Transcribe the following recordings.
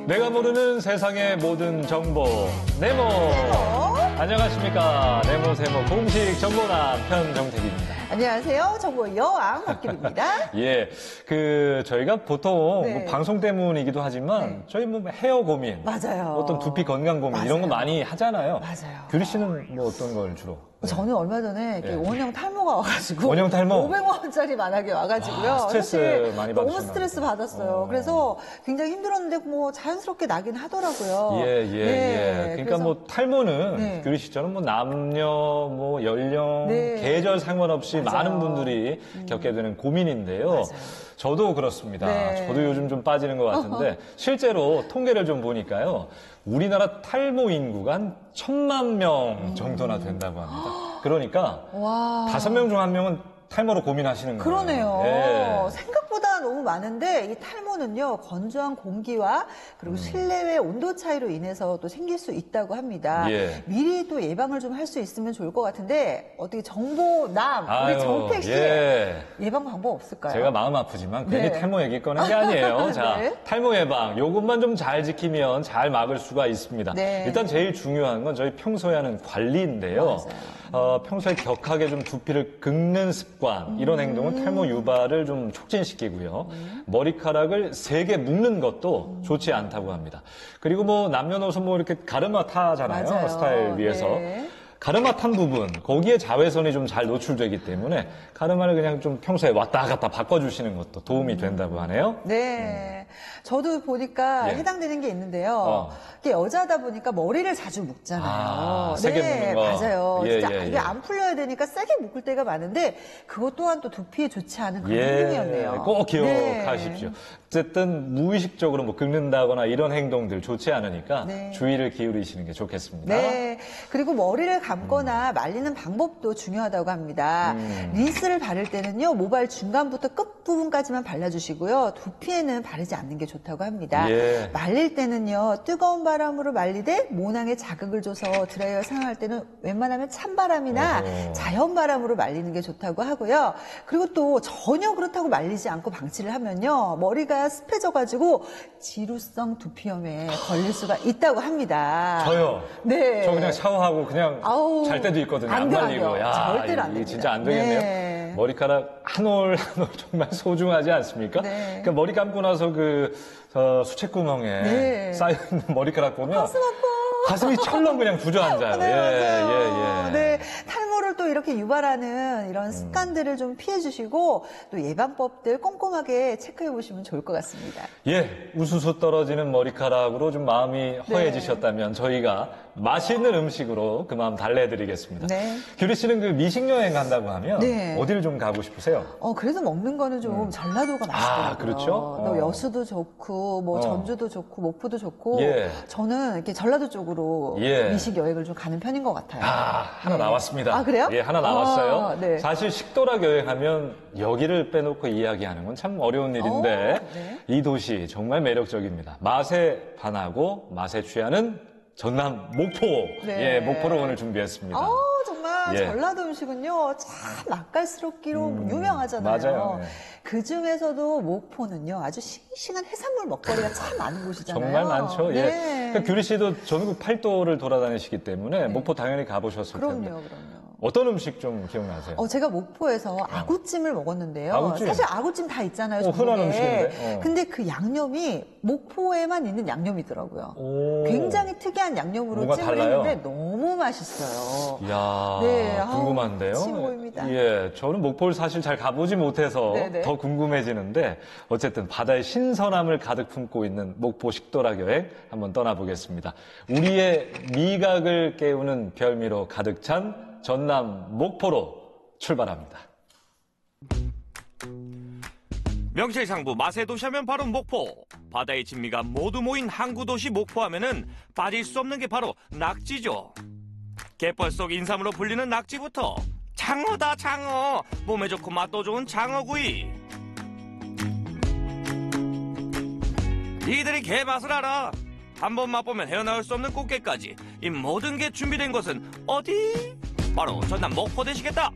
내가 모르는 세상의 모든 정보 네모. 안녕하십니까. 네모세모 공식 정보남 편정택입니다. 안녕하세요. 정보 여왕 박길입니다. 예, 저희가 보통 네. 뭐 방송 때문이기도 하지만 네. 저희 뭐 헤어 고민, 맞아요. 어떤 두피 건강 고민 맞아요. 이런 거 많이 하잖아요. 맞아요. 규리 씨는 뭐 어떤 걸 주로? 저는 얼마 전에 네. 원형 탈모가 와가지고 원형 탈모? 500만 원짜리 만약에 와가지고요. 아, 스트레스 사실 많이 너무 받으셨나 스트레스 보다. 받았어요. 그래서 굉장히 힘들었는데 뭐 자연스럽게 나긴 하더라고요. 네, 그러니까 그래서 뭐 탈모는 네. 규리 씨처럼 뭐 남녀, 뭐 연령, 네. 계절 상관없이 맞아요. 많은 분들이 겪게 되는 고민인데요. 맞아요. 저도 그렇습니다. 네. 저도 요즘 좀 빠지는 것 같은데 실제로 통계를 좀 보니까요. 우리나라 탈모 인구가 한 1,000만 명 정도나 된다고 합니다. 그러니까 와. 5명 중 1명은 탈모로 고민하시는 거예요. 그러네요. 예. 생각보다 너무 많은데 이 탈모는요 건조한 공기와 그리고 실내외 온도 차이로 인해서 또 생길 수 있다고 합니다. 예. 미리 또 예방을 좀 할 수 있으면 좋을 것 같은데 어떻게 정보남 우리 아유, 정택 씨 예. 예방 방법 없을까요? 제가 마음 아프지만 괜히 네. 탈모 얘기 꺼낸 게 아니에요. 자, 네. 탈모 예방 요것만 좀 잘 지키면 잘 막을 수가 있습니다. 네. 일단 제일 중요한 건 저희 평소에 하는 관리인데요. 평소에 격하게 좀 두피를 긁는 습관 이런 행동은 탈모 유발을 좀 촉진시키고요. 머리카락을 세게 묶는 것도 좋지 않다고 합니다. 그리고 뭐 남녀노소 뭐 이렇게 가르마 타잖아요. 맞아요. 스타일 위해서. 네. 가르마 탄 부분, 거기에 자외선이 좀 잘 노출되기 때문에 가르마를 그냥 좀 평소에 왔다 갔다 바꿔주시는 것도 도움이 된다고 하네요. 네. 저도 보니까 예. 해당되는 게 있는데요. 이게 여자다 보니까 머리를 자주 묶잖아요. 아, 세게 묶는 거. 맞아요. 예, 진짜 예, 이게 예. 안 풀려야 되니까 세게 묶을 때가 많은데 그것 또한 또 두피에 좋지 않은 그런 행동이었네요. 꼭 기억하십시오. 어쨌든 무의식적으로 뭐 긁는다거나 이런 행동들 좋지 않으니까 네. 주의를 기울이시는 게 좋겠습니다. 네. 그리고 머리를 감거나 말리는 방법도 중요하다고 합니다. 린스를 바를 때는요, 모발 중간부터 끝부분까지만 발라주시고요. 두피에는 바르지 않는 게 좋다고 합니다. 예. 말릴 때는요, 뜨거운 바람으로 말리되 모낭에 자극을 줘서 드라이어 사용할 때는 웬만하면 찬바람이나 어허. 자연바람으로 말리는 게 좋다고 하고요. 그리고 또 전혀 그렇다고 말리지 않고 방치를 하면요, 머리가 습해져가지고 지루성 두피염에 걸릴 수가 있다고 합니다. 저요. 네. 저 그냥 샤워하고 그냥 아우, 잘 때도 있거든요. 안 안 돼요, 말리고. 안 돼요. 절대로 안 이게 됩니다. 진짜 안 되겠네요. 네. 머리카락 한 올 한 올 정말 소중하지 않습니까? 네. 그러니까 머리 감고 나서 수채구멍에 네. 쌓여있는 머리카락 보면 가슴 아파. 가슴이 철렁 그냥 주저앉아요. 네, 맞아요. 예. 네, 탈모를 또 이렇게 유발하는 이런 습관들을 좀 피해 주시고 또 예방법들 꼼꼼하게 체크해 보시면 좋을 것 같습니다. 예, 우수수 떨어지는 머리카락으로 좀 마음이 허해지셨다면 저희가 맛있는 음식으로 그 마음 달래드리겠습니다. 네. 규리 씨는 그 미식 여행 간다고 하면 네. 어디를 좀 가고 싶으세요? 그래도 먹는 거는 좀 전라도가 맛있더라고요. 아, 그렇죠? 또 여수도 좋고, 뭐 전주도 좋고, 목포도 좋고, 예. 저는 이렇게 전라도 쪽으로 예. 미식 여행을 좀 가는 편인 것 같아요. 하나 네. 나왔습니다. 아, 그래요? 예, 하나 나왔어요. 아, 네. 사실 식도락 여행하면 여기를 빼놓고 이야기하는 건 참 어려운 일인데 네. 이 도시 정말 매력적입니다. 맛에 반하고 맛에 취하는 전남 목포. 네. 예, 목포를 오늘 준비했습니다. 정말 예. 전라도 음식은요, 참 맛깔스럽기로 유명하잖아요. 맞아요. 네. 그 중에서도 목포는요, 아주 싱싱한 해산물 먹거리가 참 많은 곳이잖아요. 정말 많죠. 네. 예. 그러니까 규리 씨도 전국 팔도를 돌아다니시기 때문에 목포 당연히 가보셨을 텐데. 그럼요. 어떤 음식 좀 기억나세요? 제가 목포에서 아구찜을 먹었는데요. 아구찜? 사실 아구찜 다 있잖아요. 흔한 전국에. 음식인데. 근데 그 양념이 목포에만 있는 양념이더라고요. 오. 굉장히 특이한 양념으로 뭐가 찜을 달라요? 했는데 너무 맛있어요. 이야, 네, 궁금한데요. 침 고입니다. 예, 저는 목포를 사실 잘 가보지 못해서 네네. 더 궁금해지는데 어쨌든 바다의 신선함을 가득 품고 있는 목포 식도락 여행 한번 떠나보겠습니다. 우리의 미각을 깨우는 별미로 가득 찬 전남 목포로 출발합니다. 명실상부 맛의 도시 하면 바로 목포. 바다의 진미가 모두 모인 항구 도시 목포 하면은 빠질 수 없는 게 바로 낙지죠. 갯벌 속 인삼으로 불리는 낙지부터 장어다 장어. 몸에 좋고 맛도 좋은 장어구이. 이들이 개 맛을 알아. 한번 맛보면 헤어나올 수 없는 꽃게까지 이 모든 게 준비된 곳은 어디? 바로 전남 목포 되시겠다.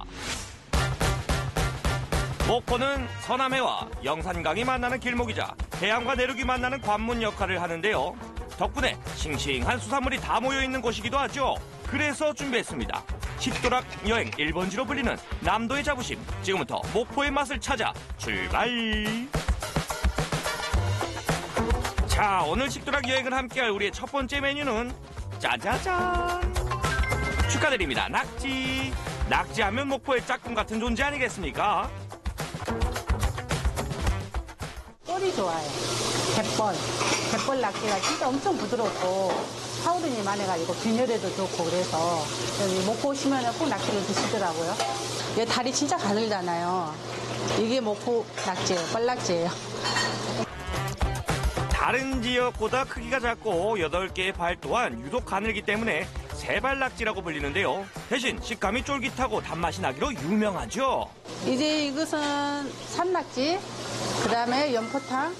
목포는 서남해와 영산강이 만나는 길목이자 해안과 내륙이 만나는 관문 역할을 하는데요. 덕분에 싱싱한 수산물이 다 모여있는 곳이기도 하죠. 그래서 준비했습니다. 식도락 여행 1번지로 불리는 남도의 자부심. 지금부터 목포의 맛을 찾아 출발! 자, 오늘 식도락 여행을 함께할 우리의 첫 번째 메뉴는 짜자잔! 축하드립니다. 낙지! 낙지하면 목포의 짝꿍 같은 존재 아니겠습니까? 꼴이 좋아요. 갯벌 낙지가 진짜 엄청 부드럽고 파우르니 많아가지고 균열에도 좋고 그래서 여기 목포 오시면 꼭 낙지를 드시더라고요. 얘 다리 진짜 가늘잖아요. 이게 목포 낙지예요. 뻘낙지예요. 다른 지역보다 크기가 작고 8개의 발 또한 유독 가늘기 때문에 세발낙지라고 불리는데요. 대신 식감이 쫄깃하고 단맛이 나기로 유명하죠. 이제 이것은 산낙지, 그 다음에 연포탕,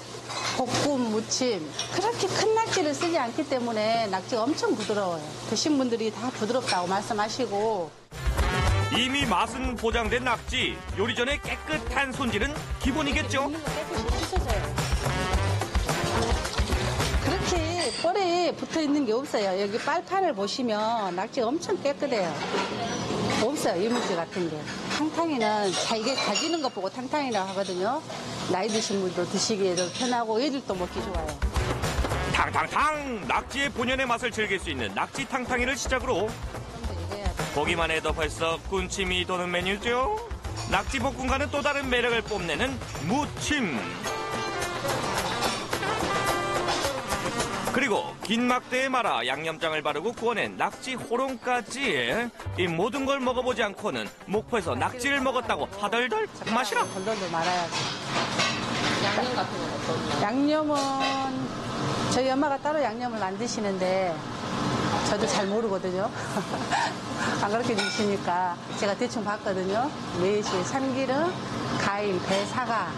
볶음, 무침. 그렇게 큰 낙지를 쓰지 않기 때문에 낙지가 엄청 부드러워요. 드신 분들이 다 부드럽다고 말씀하시고. 이미 맛은 보장된 낙지. 요리 전에 깨끗한 손질은 기본이겠죠. 깨끗이 씻어줘요. 그렇게 뻘에 붙어 있는 게 없어요. 여기 빨판을 보시면 낙지가 엄청 깨끗해요. 없어요, 이물질 같은 게. 탕탕이는 잘게 다지는 것 보고 탕탕이라고 하거든요. 나이 드신 분도 드시기에도 편하고 애들도 먹기 좋아요. 탕탕탕! 낙지의 본연의 맛을 즐길 수 있는 낙지 탕탕이를 시작으로 보기만 해도 벌써 군침이 도는 메뉴죠. 낙지 볶음과는 또 다른 매력을 뽐내는 무침. 그리고 긴 막대에 말아 양념장을 바르고 구워낸 낙지 호롱까지. 이 모든 걸 먹어보지 않고는 목포에서 낙지를 먹었다고 하덜덜 마시라. 덜덜덜 말아야지. 양념 같은 건 어떤가요? 양념은 저희 엄마가 따로 양념을 만드시는데 저도 잘 모르거든요. 안 그렇게 주시니까 제가 대충 봤거든요. 매실, 참기름, 가임, 배, 사과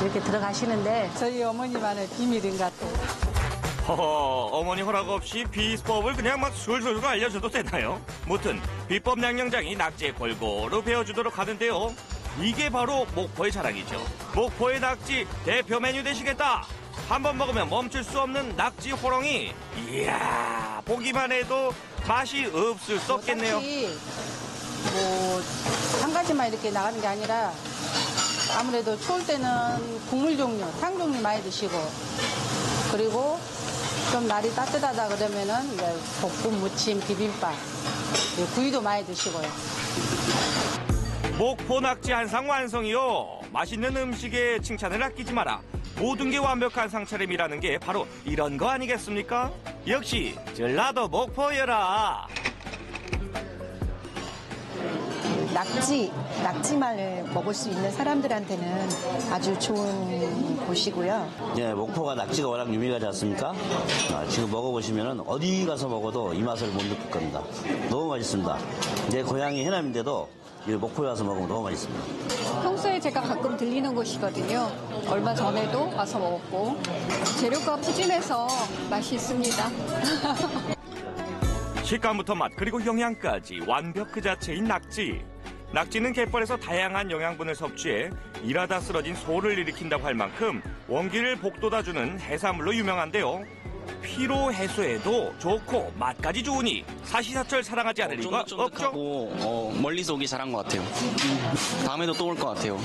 이렇게 들어가시는데 저희 어머니만의 비밀인 것 같아요. 허허, 어머니 허락 없이 비법을 그냥 막 술술 알려줘도 되나요? 무튼 비법 양념장이 낙지에 골고루 배어주도록 하는데요. 이게 바로 목포의 자랑이죠. 목포의 낙지 대표 메뉴 되시겠다. 한번 먹으면 멈출 수 없는 낙지 호롱이. 이야, 보기만 해도 맛이 없을 수 없겠네요. 딱히 한 가지만 이렇게 나가는 게 아니라 아무래도 추울 때는 국물 종류, 탕 종류 많이 드시고 그리고 좀 날이 따뜻하다 그러면은 이제 볶음, 무침, 비빔밥, 구이도 많이 드시고요. 목포 낙지 한상 완성이요. 맛있는 음식에 칭찬을 아끼지 마라. 모든 게 완벽한 상차림이라는 게 바로 이런 거 아니겠습니까? 역시 전라도 목포여라. 낙지말을 먹을 수 있는 사람들한테는 아주 좋은 곳이고요. 네, 목포가 낙지가 워낙 유명하지 않습니까? 지금 먹어보시면 어디 가서 먹어도 이 맛을 못 느낄 겁니다. 너무 맛있습니다. 내 고향이 해남인데도 목포에 와서 먹으면 너무 맛있습니다. 평소에 제가 가끔 들리는 곳이거든요. 얼마 전에도 와서 먹었고 재료가 푸짐해서 맛있습니다. 식감부터 맛 그리고 영양까지 완벽 그 자체인 낙지. 낙지는 갯벌에서 다양한 영양분을 섭취해 일하다 쓰러진 소를 일으킨다고 할 만큼 원기를 북돋아주는 해산물로 유명한데요. 피로 해소에도 좋고 맛까지 좋으니 사시사철 사랑하지 않을 리가 없죠. 쫀득쫀득하고 멀리서 오기 잘한 것 같아요. 다음에도 또 올 것 같아요.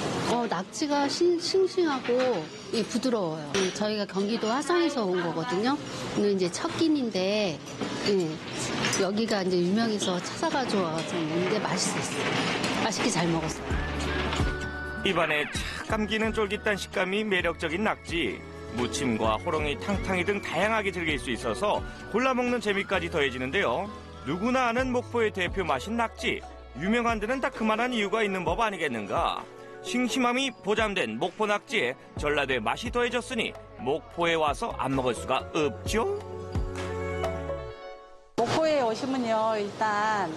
낙지가 싱싱하고 부드러워요. 저희가 경기도 화성에서 온 거거든요. 오늘 이제 첫 끼인데 여기가 이제 유명해서 찾아가지고 왔는데 맛있었어요. 맛있게 잘 먹었어요. 입안에 착 감기는 쫄깃한 식감이 매력적인 낙지. 무침과 호롱이, 탕탕이 등 다양하게 즐길 수 있어서 골라먹는 재미까지 더해지는데요. 누구나 아는 목포의 대표 맛인 낙지. 유명한 데는 다 그만한 이유가 있는 법 아니겠는가. 싱싱함이 보장된 목포 낙지에 전라도의 맛이 더해졌으니 목포에 와서 안 먹을 수가 없죠. 목포에 오시면요, 일단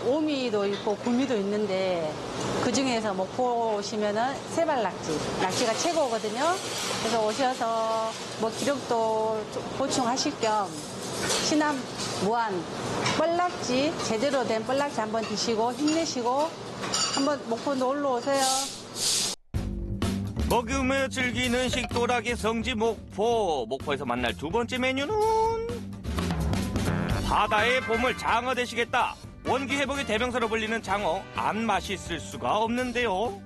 오미도 있고 구미도 있는데 그 중에서 목포 오시면은 세발낙지, 낙지가 최고거든요. 그래서 오셔서 기력도 보충하실 겸 시남 무안 뻘낙지, 제대로 된 뻘낙지 한번 드시고 힘내시고 한번 목포 놀러 오세요. 먹으며 즐기는 식도락의 성지 목포. 목포에서 만날 두 번째 메뉴는 바다의 보물 장어 되시겠다. 원기 회복의 대명사로 불리는 장어, 안 맛있을 수가 없는데요.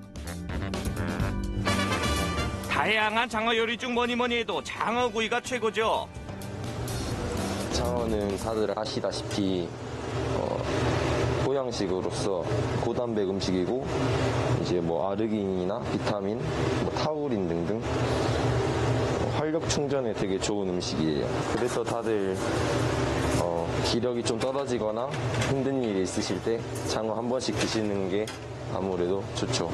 다양한 장어 요리 중 뭐니 해도 장어구이가 최고죠. 장어는 다들 아시다시피 보양식으로서 고단백 음식이고 이제 뭐 아르기닌이나 비타민, 뭐 타우린 등등 활력 충전에 되게 좋은 음식이에요. 그래서 다들 기력이 좀 떨어지거나 힘든 일이 있으실 때 장어 한 번씩 드시는 게 아무래도 좋죠.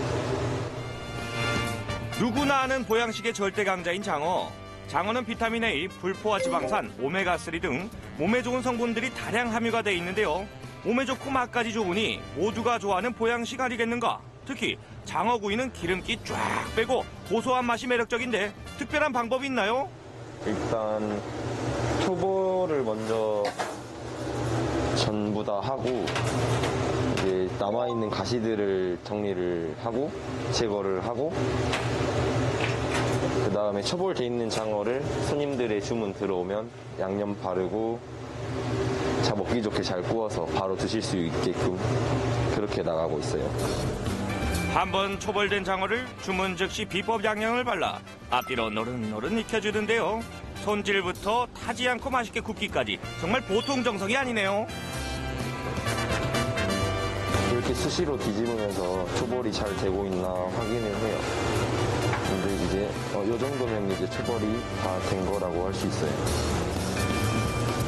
누구나 아는 보양식의 절대 강자인 장어. 장어는 비타민 A, 불포화 지방산, 오메가3 등 몸에 좋은 성분들이 다량 함유가 돼 있는데요. 몸에 좋고 맛까지 좋으니 모두가 좋아하는 보양식 아니겠는가? 특히 장어구이는 기름기 쫙 빼고 고소한 맛이 매력적인데 특별한 방법이 있나요? 일단 초보를 먼저 전부 다 하고 이제 남아있는 가시들을 정리를 하고 제거를 하고 그 다음에 초벌돼 있는 장어를 손님들의 주문 들어오면 양념 바르고 먹기 좋게 잘 구워서 바로 드실 수 있게끔 그렇게 나가고 있어요. 한번 초벌된 장어를 주문 즉시 비법 양념을 발라 앞뒤로 노릇노릇 익혀주는데요. 손질부터 타지 않고 맛있게 굽기까지 정말 보통 정성이 아니네요. 이렇게 수시로 뒤집으면서 초벌이 잘 되고 있나 확인을 해요. 근데 이제 이 정도면 이제 초벌이 다 된 거라고 할 수 있어요.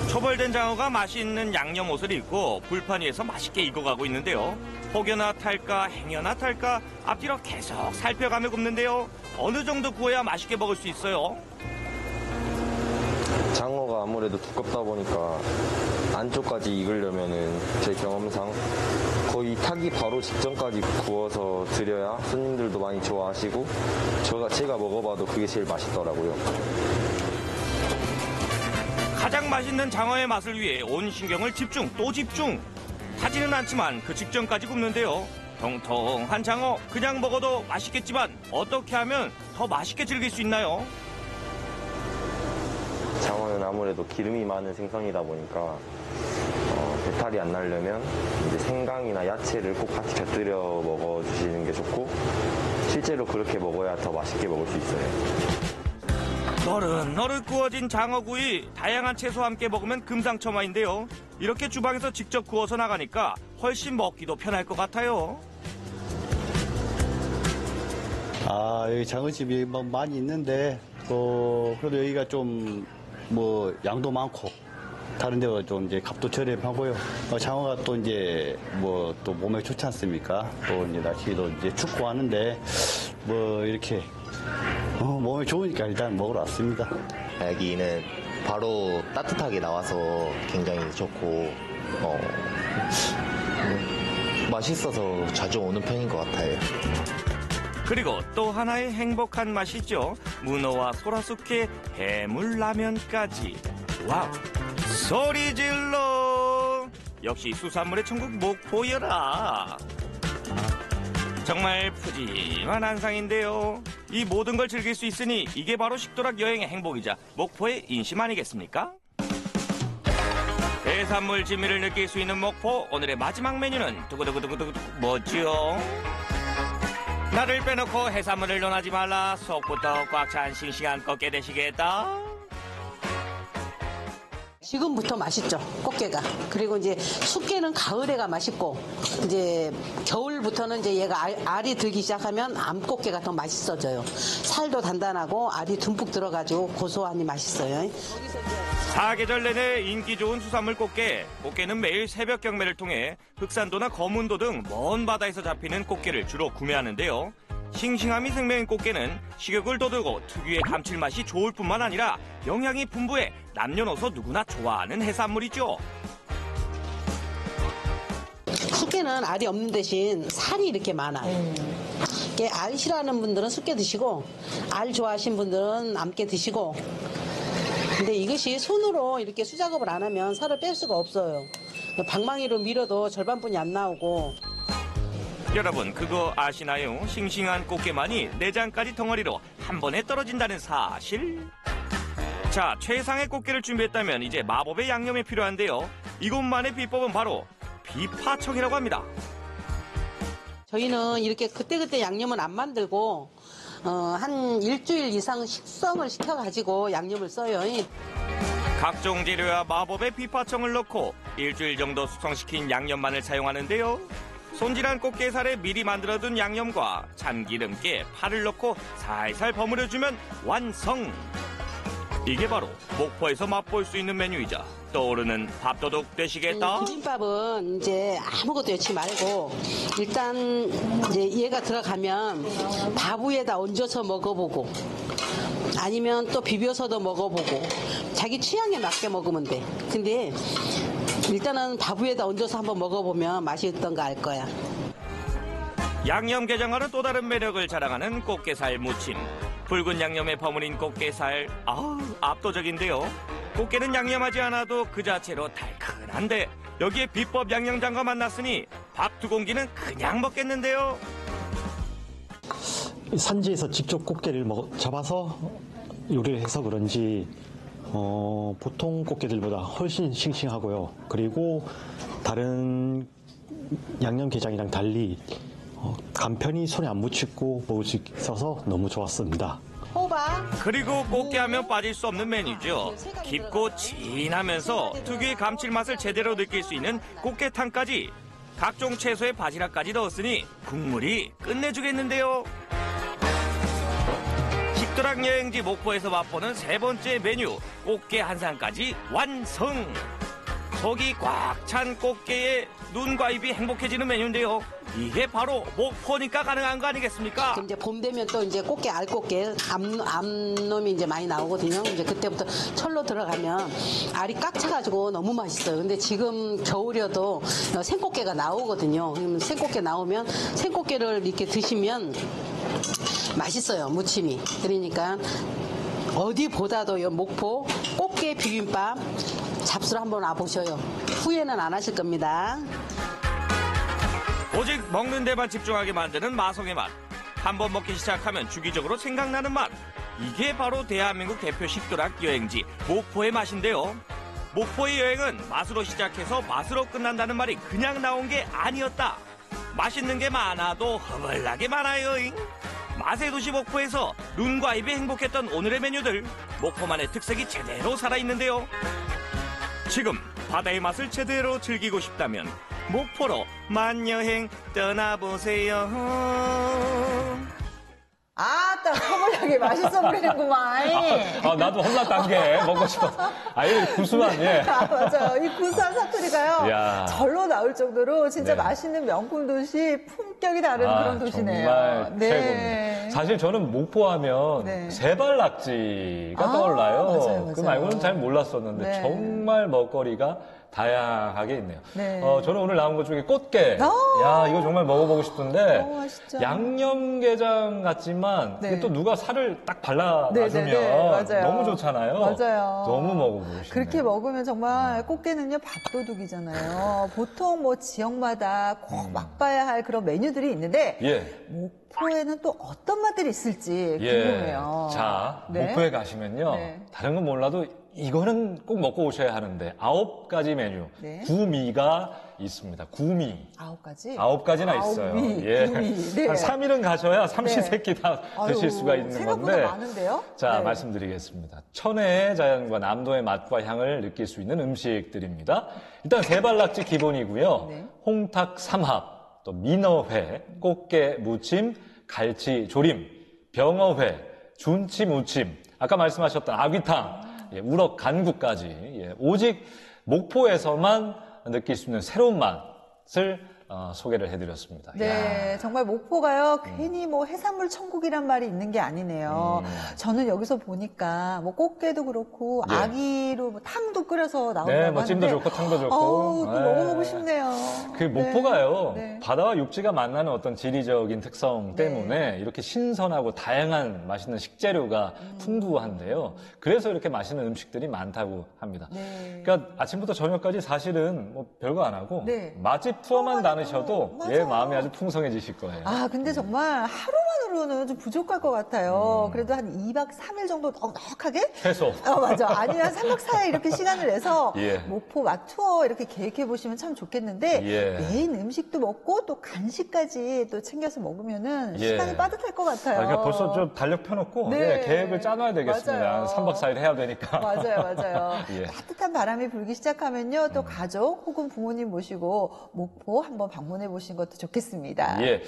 초벌된 장어가 맛있는 양념 옷을 입고 불판 위에서 맛있게 익어가고 있는데요. 혹여나 탈까 행여나 탈까 앞뒤로 계속 살펴가며 굽는데요. 어느 정도 구워야 맛있게 먹을 수 있어요? 장어가 아무래도 두껍다 보니까 안쪽까지 익으려면은 제 경험상 거의 타기 바로 직전까지 구워서 드려야 손님들도 많이 좋아하시고 제가 먹어봐도 그게 제일 맛있더라고요. 가장 맛있는 장어의 맛을 위해 온 신경을 집중 또 집중. 타지는 않지만 그 직전까지 굽는데요. 통통한 장어 그냥 먹어도 맛있겠지만 어떻게 하면 더 맛있게 즐길 수 있나요? 장어는 아무래도 기름이 많은 생선이다 보니까 배탈이 안 나려면 이제 생강이나 야채를 꼭 같이 곁들여 먹어주시는 게 좋고 실제로 그렇게 먹어야 더 맛있게 먹을 수 있어요. 노릇노릇 구워진 장어구이 다양한 채소와 함께 먹으면 금상첨화인데요. 이렇게 주방에서 직접 구워서 나가니까 훨씬 먹기도 편할 것 같아요. 여기 장어집이 뭐 많이 있는데 그래도 여기가 좀 뭐 양도 많고 다른 데가 좀 이제 값도 저렴하고요. 장어가 또 이제 뭐 또 몸에 좋지 않습니까? 또 이제 날씨도 이제 춥고 하는데 뭐 이렇게 몸에 좋으니까 일단 먹으러 왔습니다. 여기는 바로 따뜻하게 나와서 굉장히 좋고 맛있어서 자주 오는 편인 것 같아요. 그리고 또 하나의 행복한 맛이죠. 문어와 소라숙회, 해물라면까지. 와우, 소리 질러. 역시 수산물의 천국 목포여라. 정말 푸짐한 한상인데요. 이 모든 걸 즐길 수 있으니 이게 바로 식도락 여행의 행복이자 목포의 인심 아니겠습니까? 해산물 진미를 느낄 수 있는 목포. 오늘의 마지막 메뉴는 두구두구두구두구 뭐죠? 나를 빼놓고 해산물을 논하지 말라. 속부터 꽉 찬 싱싱한 꽃게 되시겠다. 지금부터 맛있죠, 꽃게가. 그리고 이제 숙게는 가을에가 맛있고, 이제 겨울부터는 이제 얘가 알이 들기 시작하면 암꽃게가 더 맛있어져요. 살도 단단하고 알이 듬뿍 들어가지고 고소하니 맛있어요. 사계절 내내 인기 좋은 수산물 꽃게. 꽃게는 매일 새벽 경매를 통해 흑산도나 거문도 등 먼 바다에서 잡히는 꽃게를 주로 구매하는데요. 싱싱함이 생명인 꽃게는 식욕을 돋우고 특유의 감칠맛이 좋을 뿐만 아니라 영양이 풍부해 남녀노소 누구나 좋아하는 해산물이죠. 숙게는 알이 없는 대신 살이 이렇게 많아요. 알 싫어하는 분들은 숙게 드시고 알 좋아하시는 분들은 암깨 드시고, 근데 이것이 손으로 이렇게 수작업을 안 하면 살을 뺄 수가 없어요. 방망이로 밀어도 절반뿐이 안 나오고. 여러분 그거 아시나요? 싱싱한 꽃게만이 내장까지 덩어리로 한 번에 떨어진다는 사실? 자, 최상의 꽃게를 준비했다면 이제 마법의 양념이 필요한데요. 이곳만의 비법은 바로 비파청이라고 합니다. 저희는 이렇게 그때그때 양념은 안 만들고 한 일주일 이상 숙성을 시켜가지고 양념을 써요. 각종 재료와 마법의 비파청을 넣고 일주일 정도 숙성시킨 양념만을 사용하는데요. 손질한 꽃게살에 미리 만들어둔 양념과 참기름깨, 파를 넣고 살살 버무려주면 완성! 이게 바로 목포에서 맛볼 수 있는 메뉴이자 떠오르는 밥도둑 되시겠다? 비빔밥은 이제 아무것도 넣지 말고 일단 이제 얘가 들어가면 밥 위에다 얹어서 먹어보고 아니면 또 비벼서도 먹어보고 자기 취향에 맞게 먹으면 돼. 근데 일단은 밥 위에다 얹어서 한번 먹어보면 맛이 어떤가 알 거야. 양념게장과는 또 다른 매력을 자랑하는 꽃게살 무침. 붉은 양념에 버무린 꽃게살, 압도적인데요. 꽃게는 양념하지 않아도 그 자체로 달큰한데 여기에 비법 양념장과 만났으니 밥 2공기는 그냥 먹겠는데요. 산지에서 직접 꽃게를 잡아서 요리를 해서 그런지 보통 꽃게들보다 훨씬 싱싱하고요. 그리고 다른 양념게장이랑 달리 간편히 손에 안 묻히고 먹을 수 있어서 너무 좋았습니다. 호박. 그리고 꽃게 하면 빠질 수 없는 메뉴죠. 깊고 진하면서 특유의 감칠맛을 제대로 느낄 수 있는 꽃게탕까지 각종 채소에 바지락까지 넣었으니 국물이 끝내주겠는데요. 식도락 여행지 목포에서 맛보는 3번째 메뉴 꽃게 한상까지 완성! 속이 꽉 찬 꽃게에 눈과 입이 행복해지는 메뉴인데요. 이게 바로 목포니까 가능한 거 아니겠습니까? 이제 봄 되면 또 이제 꽃게, 알꽃게, 암놈이 이제 많이 나오거든요. 이제 그때부터 철로 들어가면 알이 꽉 차가지고 너무 맛있어요. 근데 지금 겨울이어도 생꽃게가 나오거든요. 그러면 생꽃게 나오면 생꽃게를 이렇게 드시면 맛있어요. 무침이. 그러니까 어디보다도 요 목포 꽃게 비빔밥 잡수로 한번 와보셔요. 후회는 안 하실 겁니다. 오직 먹는 데만 집중하게 만드는 마성의 맛. 한번 먹기 시작하면 주기적으로 생각나는 맛. 이게 바로 대한민국 대표 식도락 여행지 목포의 맛인데요. 목포의 여행은 맛으로 시작해서 맛으로 끝난다는 말이 그냥 나온 게 아니었다. 맛있는 게 많아도 허벌나게 많아요. 맛의 도시 목포에서 눈과 입이 행복했던 오늘의 메뉴들. 목포만의 특색이 제대로 살아있는데요. 지금 바다의 맛을 제대로 즐기고 싶다면 목포로 만여행 떠나보세요. 아따, 허벌나게 맛있어 보이는구만. 나도 홈런 단계 먹고 싶어. 이거 구수한, 예. 맞아요. 이 구수한 사투리가요. 야. 절로 나올 정도로 진짜 네. 맛있는 명품 도시, 품격이 다른 그런 도시네요. 정말 네. 최고입니다. 사실 저는 목포하면 네. 세발낙지가 떠올라요. 맞아요. 그 말고는 잘 몰랐었는데 네. 정말 먹거리가 다양하게 있네요. 네. 저는 오늘 나온 것 중에 꽃게. 야, 이거 정말 먹어보고 싶은데 너무 맛있죠. 양념게장 같지만 네. 이게 또 누가 살을 딱 발라놔주면 네, 맞아요. 너무 좋잖아요. 맞아요. 너무 먹어보고 싶네요. 그렇게 먹으면 정말 꽃게는요, 밥도둑이잖아요. 보통 뭐 지역마다 꼭 맛봐야 할 그런 메뉴들이 있는데 예. 목포에는 또 어떤 맛들이 있을지 궁금해요. 자, 네. 목포에 가시면요. 네. 다른 건 몰라도 이거는 꼭 먹고 오셔야 하는데 9가지 메뉴 네. 구미가 있습니다. 구미. 9가지? 9가지나 있어요. 구미. 예. 네. 한 3일은 가셔야 삼시세끼 다 아유, 드실 수가 있는 생각보다 건데. 많은데요? 자, 네. 말씀드리겠습니다. 천혜의 자연과 남도의 맛과 향을 느낄 수 있는 음식들입니다. 일단 세발낙지 기본이고요. 네. 홍탁 삼합, 또 민어회, 꽃게 무침, 갈치 조림, 병어회, 준치 무침, 아까 말씀하셨던 아귀탕, 우럭 간국까지 오직 목포에서만 느낄 수 있는 새로운 맛을 소개를 해드렸습니다. 네, 야. 정말 목포가요, 괜히 뭐 해산물 천국이란 말이 있는 게 아니네요. 저는 여기서 보니까 뭐 꽃게도 그렇고, 예. 아기로 뭐 탕도 끓여서 나온다고 네, 뭐 찜도 하는데, 좋고 탕도 좋고. 그거 먹어보고 싶네요. 그 목포가요, 네. 바다와 육지가 만나는 어떤 지리적인 특성 때문에 이렇게 신선하고 다양한 맛있는 식재료가 풍부한데요. 그래서 이렇게 맛있는 음식들이 많다고 합니다. 네. 그러니까 아침부터 저녁까지 사실은 뭐 별거 안 하고 네. 맛집 투어만 다니는 않으셔도 예, 마음이 아주 풍성해지실 거예요. 아, 근데 정말 하루만으로는 좀 부족할 것 같아요. 그래도 한 2박 3일 정도 넉넉하게? 최소. 맞아. 아니면 3박 4일 이렇게 시간을 내서 예. 목포 맛투어 이렇게 계획해 보시면 참 좋겠는데 예. 메인 음식도 먹고 또 간식까지 또 챙겨서 먹으면은 예. 시간이 빠듯할 것 같아요. 그러니까 벌써 좀 달력 펴놓고 네. 예, 계획을 짜놔야 되겠습니다. 맞아요. 3박 4일 해야 되니까. 맞아요. 예. 따뜻한 바람이 불기 시작하면요. 또 가족 혹은 부모님 모시고 목포 한번 방문해 보시는 것도 좋겠습니다. 예.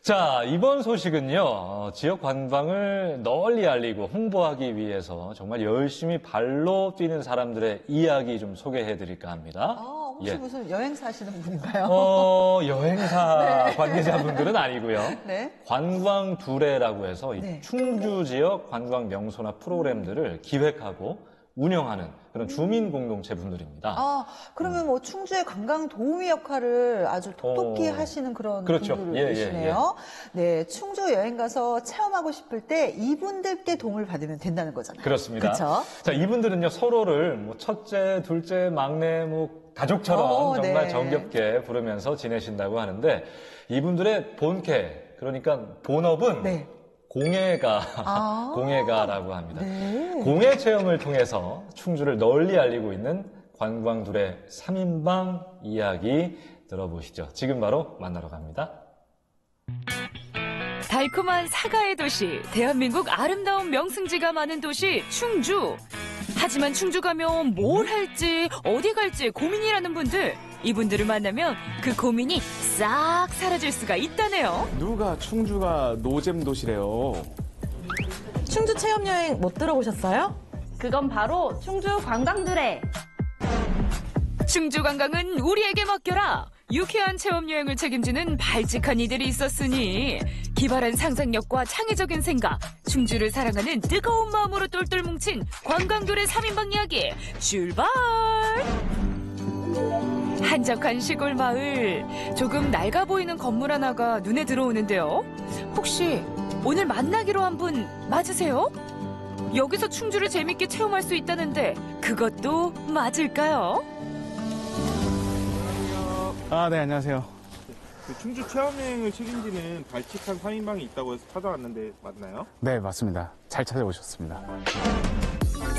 자, 이번 소식은요, 지역 관광을 널리 알리고 홍보하기 위해서 정말 열심히 발로 뛰는 사람들의 이야기 좀 소개해 드릴까 합니다. 혹시 예. 무슨 여행사 하시는 분인가요? 여행사 네. 관계자분들은 아니고요. 네. 관광두레라고 해서 이 네. 충주 지역 관광 명소나 프로그램들을 기획하고 운영하는 그런 주민 공동체 분들입니다. 그러면 뭐 충주의 관광 도우미 역할을 아주 톡톡히 하시는 그런 그렇죠. 분들이시네요. 네, 충주 여행 가서 체험하고 싶을 때 이분들께 도움을 받으면 된다는 거잖아요. 그렇습니다. 그렇죠? 자, 이분들은요, 서로를 뭐 첫째, 둘째, 막내, 뭐 가족처럼 정말 네. 정겹게 부르면서 지내신다고 하는데 이분들의 본캐, 그러니까 본업은 네. 공예가라고 합니다. 네. 공예 체험을 통해서 충주를 널리 알리고 있는 관광둘의 3인방 이야기 들어보시죠. 지금 바로 만나러 갑니다. 달콤한 사과의 도시, 대한민국 아름다운 명승지가 많은 도시 충주. 하지만 충주 가면 뭘 할지 어디 갈지 고민이라는 분들, 이분들을 만나면 그 고민이 싹 사라질 수가 있다네요. 누가 충주가 노잼 도시래요. 충주 체험여행 못 들어보셨어요? 그건 바로 충주 관광두레. 충주 관광은 우리에게 맡겨라. 유쾌한 체험여행을 책임지는 발칙한 이들이 있었으니 기발한 상상력과 창의적인 생각, 충주를 사랑하는 뜨거운 마음으로 똘똘 뭉친 관광두레 3인방 이야기 출발! 한적한 시골 마을, 조금 낡아 보이는 건물 하나가 눈에 들어오는데요. 혹시 오늘 만나기로 한 분 맞으세요? 여기서 충주를 재밌게 체험할 수 있다는데 그것도 맞을까요? 네, 안녕하세요. 충주 체험여행을 책임지는 발칙한 3인방이 있다고 해서 찾아왔는데 맞나요? 네, 맞습니다. 잘 찾아오셨습니다.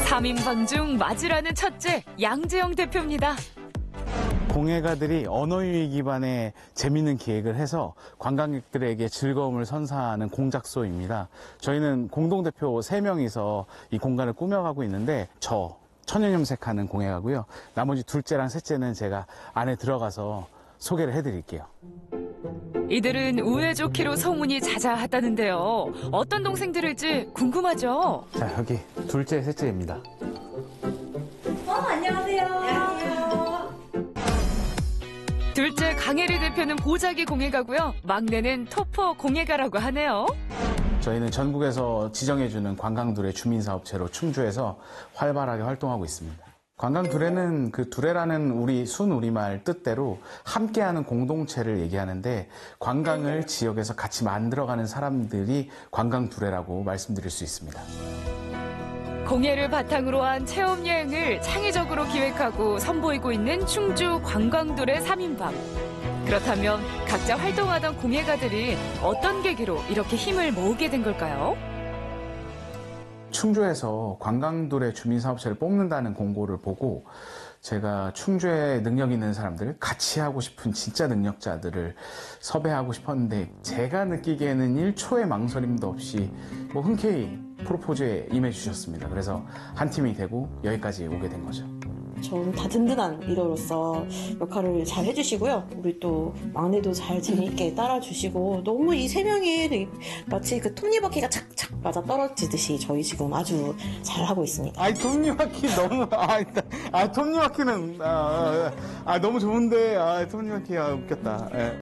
3인방 중 맞으라는 첫째, 양재영 대표입니다. 공예가들이 언어유희 기반의 재미있는 기획을 해서 관광객들에게 즐거움을 선사하는 공작소입니다. 저희는 공동대표 3명이서 이 공간을 꾸며가고 있는데 천연염색하는 공예가고요. 나머지 둘째랑 셋째는 제가 안에 들어가서 소개를 해드릴게요. 이들은 우애 좋기로 소문이 자자하다는데요. 어떤 동생들일지 궁금하죠? 자, 여기 둘째, 셋째입니다. 안녕하세요. 둘째 강혜리 대표는 보자기 공예가고요. 막내는 토퍼 공예가라고 하네요. 저희는 전국에서 지정해주는 관광두레 주민사업체로 충주에서 활발하게 활동하고 있습니다. 관광두레는 그 두레라는 우리 순우리말 뜻대로 함께하는 공동체를 얘기하는데 관광을 지역에서 같이 만들어가는 사람들이 관광두레라고 말씀드릴 수 있습니다. 공예를 바탕으로 한 체험여행을 창의적으로 기획하고 선보이고 있는 충주 관광두레 3인방. 그렇다면 각자 활동하던 공예가들이 어떤 계기로 이렇게 힘을 모으게 된 걸까요? 충주에서 관광두레 주민사업체를 뽑는다는 공고를 보고 제가 충주에 능력 있는 사람들, 같이 하고 싶은 진짜 능력자들을 섭외하고 싶었는데 제가 느끼기에는 1초의 망설임도 없이 흔쾌히 프로포즈에 임해주셨습니다. 그래서 한 팀이 되고 여기까지 오게 된 거죠. 전 다 든든한 리더로서 역할을 잘 해주시고요. 우리 또 막내도 잘 재미있게 따라주시고 너무 이 3명이 마치 그 톱니바퀴가 착착 맞아 떨어지듯이 저희 지금 아주 잘하고 있습니다. 톱니바퀴 너무 톱니바퀴는 너무 좋은데 톱니바퀴 웃겼다. 예.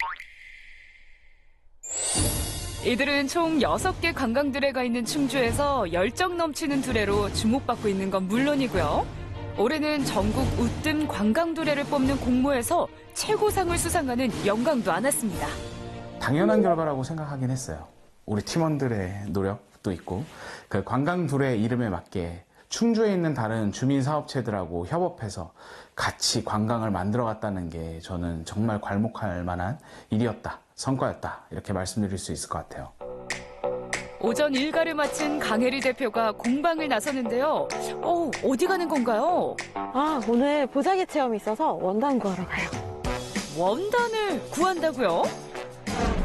이들은 총 6개 관광두레가 있는 충주에서 열정 넘치는 두레로 주목받고 있는 건 물론이고요. 올해는 전국 우뜸 관광두레를 뽑는 공모에서 최고상을 수상하는 영광도 안았습니다. 당연한 결과라고 생각하긴 했어요. 우리 팀원들의 노력도 있고 그 관광두레 이름에 맞게 충주에 있는 다른 주민사업체들하고 협업해서 같이 관광을 만들어갔다는 게 저는 정말 괄목할 만한 일이었다, 성과였다, 이렇게 말씀드릴 수 있을 것 같아요. 오전 일과를 마친 강혜리 대표가 공방을 나섰는데요. 어디 가는 건가요? 오늘 보자기 체험이 있어서 원단 구하러 가요. 원단을 구한다고요?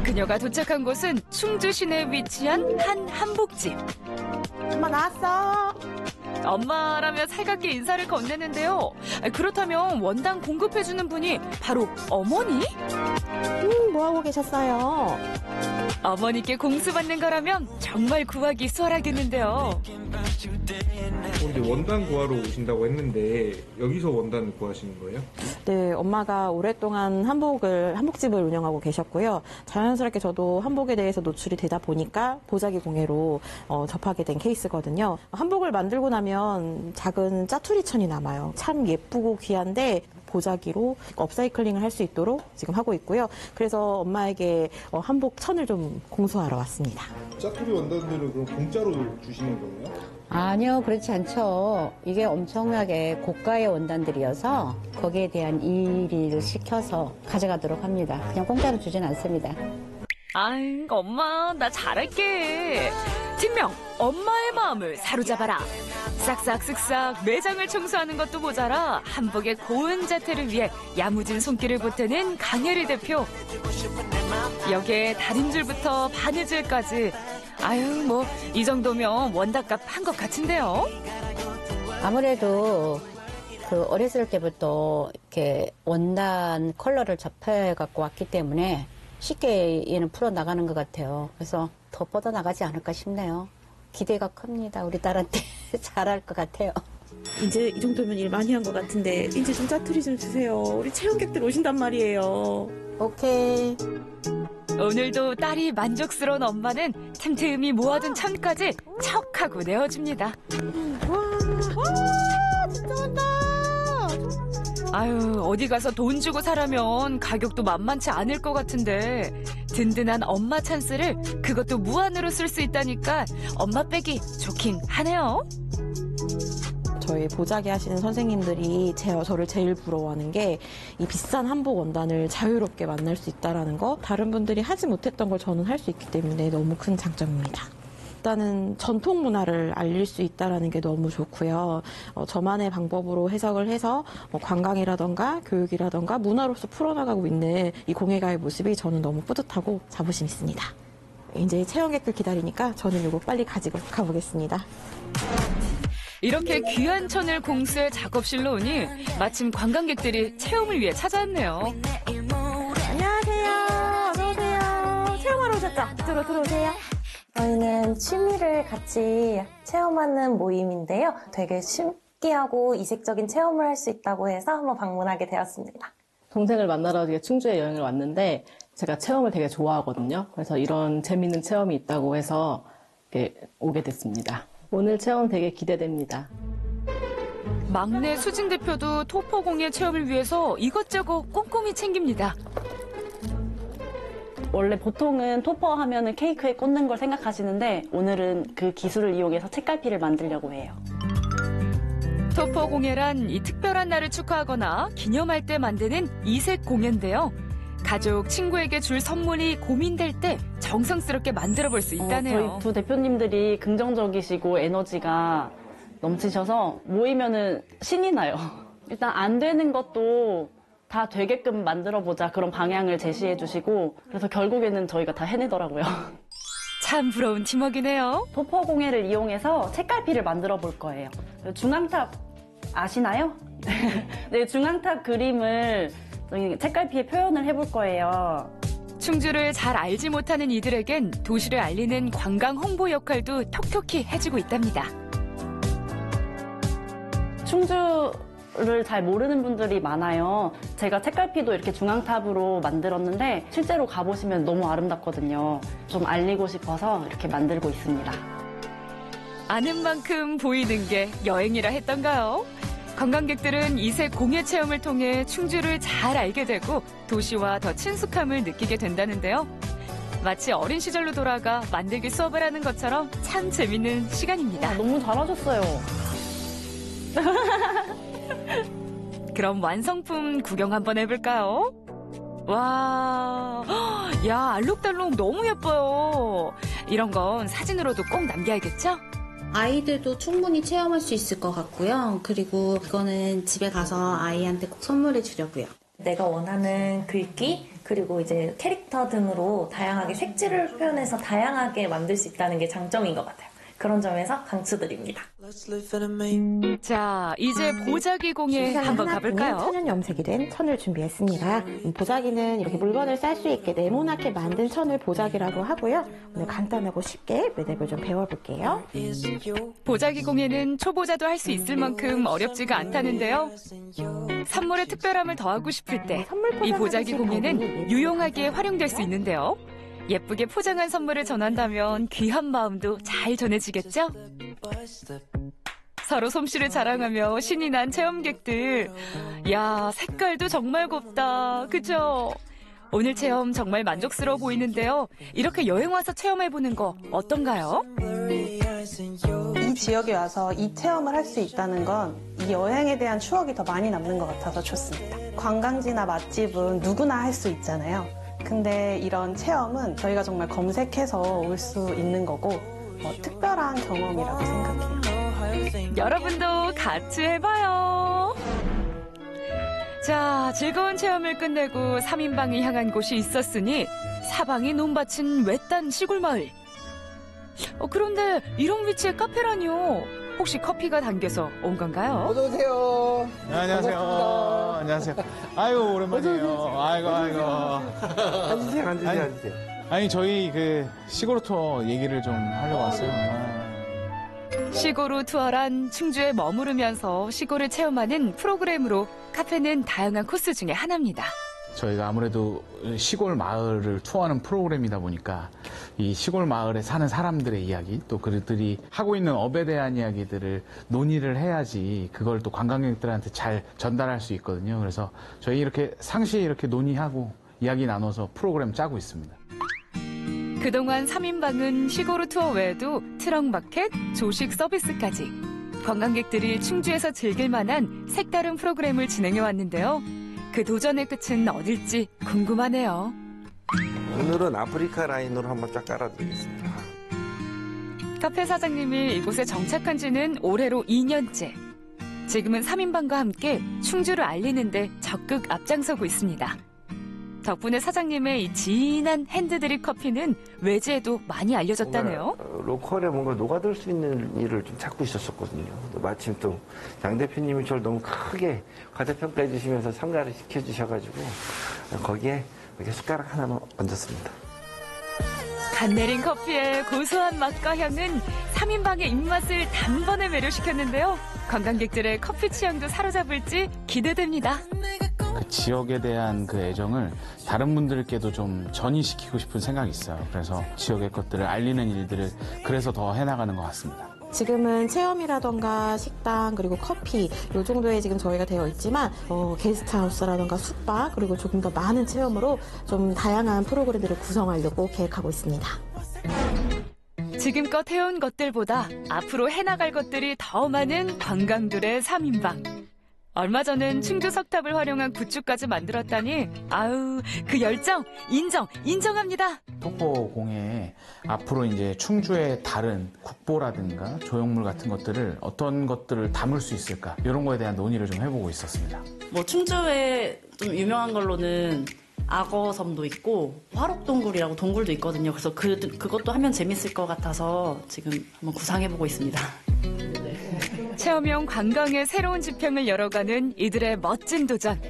그녀가 도착한 곳은 충주 시내에 위치한 한 한복집. 엄마 나왔어. 엄마라며 살갑게 인사를 건네는데요. 그렇다면 원단 공급해주는 분이 바로 어머니? 뭐하고 계셨어요? 어머니께 공수받는 거라면 정말 구하기 수월하겠는데요. 근데 원단 구하러 오신다고 했는데 여기서 원단을 구하시는 거예요? 네, 엄마가 오랫동안 한복집을 운영하고 계셨고요. 자연스럽게 저도 한복에 대해서 노출이 되다 보니까 보자기 공예로 접하게 된 케이스거든요. 한복을 만들고 나면 작은 짜투리천이 남아요. 참 예쁘고 귀한데 보자기로 업사이클링을 할 수 있도록 지금 하고 있고요. 그래서 엄마에게 한복 천을 좀 공수하러 왔습니다. 짜투리 원단들을 그럼 공짜로 주시는 거예요? 아니요, 그렇지 않죠. 이게 엄청나게 고가의 원단들이어서 거기에 대한 일을 시켜서 가져가도록 합니다. 그냥 공짜로 주진 않습니다. 아이, 엄마, 나 잘할게. 팀명, 엄마의 마음을 사로잡아라. 싹싹쓱싹 매장을 청소하는 것도 모자라 한복의 고운 자태를 위해 야무진 손길을 보태는 강혜리 대표. 여기에 다림줄부터 바느질까지. 아유, 뭐 이 정도면 원단값 한 것 같은데요. 아무래도 어렸을 때부터 이렇게 원단 컬러를 접해 갖고 왔기 때문에 쉽게 얘는 풀어 나가는 것 같아요. 그래서 더 뻗어 나가지 않을까 싶네요. 기대가 큽니다. 우리 딸한테 잘할 것 같아요. 이제 이 정도면 일 많이 한 것 같은데 이제 좀 짜투리 좀 주세요. 우리 체험객들 오신단 말이에요. 오케이. 오늘도 딸이 만족스러운 엄마는 틈틈이 모아둔 천까지 척하고 내어줍니다. 와, 진짜 많다. 아유, 어디 가서 돈 주고 사려면 가격도 만만치 않을 것 같은데 든든한 엄마 찬스를 그것도 무한으로 쓸 수 있다니까 엄마 빼기 좋긴 하네요. 저희 보자기 하시는 선생님들이 저를 제일 부러워하는 게 이 비싼 한복 원단을 자유롭게 만날 수 있다는 거, 다른 분들이 하지 못했던 걸 저는 할 수 있기 때문에 너무 큰 장점입니다. 일단은 전통 문화를 알릴 수 있다는 게 너무 좋고요. 저만의 방법으로 해석을 해서 관광이라던가 교육이라던가 문화로서 풀어나가고 있는 이 공예가의 모습이 저는 너무 뿌듯하고 자부심 있습니다. 이제 체험객들 기다리니까 저는 이거 빨리 가지고 가보겠습니다. 이렇게 귀한 천을 공수해 작업실로 오니 마침 관광객들이 체험을 위해 찾아왔네요. 안녕하세요. 어서오세요. 체험하러 오셨죠? 들어오세요. 저희는 취미를 같이 체험하는 모임인데요. 되게 신기하고 이색적인 체험을 할 수 있다고 해서 한번 방문하게 되었습니다. 동생을 만나러 충주에 여행을 왔는데 제가 체험을 되게 좋아하거든요. 그래서 이런 재밌는 체험이 있다고 해서 오게 됐습니다. 오늘 체험 되게 기대됩니다. 막내 수진 대표도 토퍼공예 체험을 위해서 이것저것 꼼꼼히 챙깁니다. 원래 보통은 토퍼 하면은 케이크에 꽂는 걸 생각하시는데 오늘은 그 기술을 이용해서 책갈피를 만들려고 해요. 토퍼 공예란 이 특별한 날을 축하하거나 기념할 때 만드는 이색 공예인데요. 가족, 친구에게 줄 선물이 고민될 때 정성스럽게 만들어 볼 수 있다네요. 저희 두 대표님들이 긍정적이시고 에너지가 넘치셔서 모이면은 신이 나요. 일단 안 되는 것도 다 되게끔 만들어보자 그런 방향을 제시해 주시고 그래서 결국에는 저희가 다 해내더라고요. 참 부러운 팀워크네요. 토퍼 공예를 이용해서 책갈피를 만들어 볼 거예요. 중앙탑 아시나요? 네, 중앙탑 그림을 책갈피에 표현을 해볼 거예요. 충주를 잘 알지 못하는 이들에겐 도시를 알리는 관광 홍보 역할도 톡톡히 해주고 있답니다. 충주를 잘 모르는 분들이 많아요. 제가 책갈피도 이렇게 중앙탑으로 만들었는데 실제로 가보시면 너무 아름답거든요. 좀 알리고 싶어서 이렇게 만들고 있습니다. 아는 만큼 보이는 게 여행이라 했던가요? 관광객들은 이색 공예 체험을 통해 충주를 잘 알게 되고 도시와 더 친숙함을 느끼게 된다는데요. 마치 어린 시절로 돌아가 만들기 수업을 하는 것처럼 참 재밌는 시간입니다. 너무 잘하셨어요. 그럼 완성품 구경 한번 해볼까요? 와, 야, 알록달록 너무 예뻐요. 이런 건 사진으로도 꼭 남겨야겠죠? 아이들도 충분히 체험할 수 있을 것 같고요. 그리고 이거는 집에 가서 아이한테 꼭 선물해 주려고요. 내가 원하는 글귀 그리고 이제 캐릭터 등으로 다양하게 색질을 표현해서 다양하게 만들 수 있다는 게 장점인 것 같아요. 그런 점에서 강추드립니다. 자, 이제 보자기 공예 한번 가볼까요? 천연 염색이 된 천을 준비했습니다. 보자기는 이렇게 물건을 쌀 수 있게 네모나게 만든 천을 보자기라고 하고요. 오늘 간단하고 쉽게 매듭을 좀 배워볼게요. 보자기 공예는 초보자도 할 수 있을 만큼 어렵지가 않다는데요. 선물에 특별함을 더하고 싶을 때 이 보자기 공예는 유용하게 활용될 수 있는데요. 예쁘게 포장한 선물을 전한다면 귀한 마음도 잘 전해지겠죠? 서로 솜씨를 자랑하며 신이 난 체험객들. 야, 색깔도 정말 곱다. 그죠? 오늘 체험 정말 만족스러워 보이는데요. 이렇게 여행 와서 체험해보는 거 어떤가요? 이 지역에 와서 이 체험을 할 수 있다는 건 이 여행에 대한 추억이 더 많이 남는 것 같아서 좋습니다. 관광지나 맛집은 누구나 할 수 있잖아요. 근데 이런 체험은 저희가 정말 검색해서 올 수 있는 거고 특별한 경험이라고 생각해요. 여러분도 같이 해봐요. 자, 즐거운 체험을 끝내고 3인방이 향한 곳이 있었으니 사방이 논밭인 외딴 시골 마을. 그런데 이런 위치에 카페라니요. 혹시 커피가 당겨서 온 건가요? 어서 오세요. 안녕하세요. 반갑습니다. 안녕하세요. 아이고 오랜만이에요. 아이고. 앉으세요. 아니 저희 그 시골 투어 얘기를 좀 하려고 왔어요. 시골 투어란 충주에 머무르면서 시골을 체험하는 프로그램으로 카페는 다양한 코스 중에 하나입니다. 저희가 아무래도 시골 마을을 투어하는 프로그램이다 보니까 이 시골 마을에 사는 사람들의 이야기 또 그들이 하고 있는 업에 대한 이야기들을 논의를 해야지 그걸 또 관광객들한테 잘 전달할 수 있거든요. 그래서 저희 이렇게 상시 이렇게 논의하고 이야기 나눠서 프로그램 짜고 있습니다. 그동안 3인방은 시골 투어 외에도 트럭 마켓, 조식 서비스까지 관광객들이 충주에서 즐길 만한 색다른 프로그램을 진행해 왔는데요. 그 도전의 끝은 어딜지 궁금하네요. 오늘은 아프리카 라인으로 한번 쫙 깔아드리겠습니다. 카페 사장님이 이곳에 정착한 지는 올해로 2년째. 지금은 3인방과 함께 충주를 알리는 데 적극 앞장서고 있습니다. 덕분에 사장님의 이 진한 핸드드립 커피는 외지에도 많이 알려졌다네요. 로컬에 뭔가 녹아들 수 있는 일을 좀 찾고 있었거든요. 마침 또 양 대표님이 저를 너무 크게 과대평가해 주시면서 참가를 시켜주셔가지고 거기에 이렇게 숟가락 하나만 얹었습니다. 간 내린 커피의 고소한 맛과 향은 3인방의 입맛을 단번에 매료시켰는데요. 관광객들의 커피 취향도 사로잡을지 기대됩니다. 그 지역에 대한 그 애정을 다른 분들께도 좀 전이시키고 싶은 생각이 있어요. 그래서 지역의 것들을 알리는 일들을 그래서 더 해나가는 것 같습니다. 지금은 체험이라던가 식당 그리고 커피 이 정도에 지금 저희가 되어 있지만 게스트하우스라던가 숙박 그리고 조금 더 많은 체험으로 좀 다양한 프로그램들을 구성하려고 계획하고 있습니다. 지금껏 해온 것들보다 앞으로 해나갈 것들이 더 많은 관광들의 3인방. 얼마 전엔 충주 석탑을 활용한 굿즈까지 만들었다니 아우 그 열정 인정합니다. 폭포공예에 앞으로 이제 충주의 다른 국보라든가 조형물 같은 것들을 어떤 것들을 담을 수 있을까 이런 거에 대한 논의를 좀 해보고 있었습니다. 뭐 충주에 좀 유명한 걸로는 악어섬도 있고 화록동굴이라고 동굴도 있거든요. 그래서 그것도 하면 재밌을 것 같아서 지금 한번 구상해보고 있습니다. 체험형 관광의 새로운 지평을 열어가는 이들의 멋진 도전.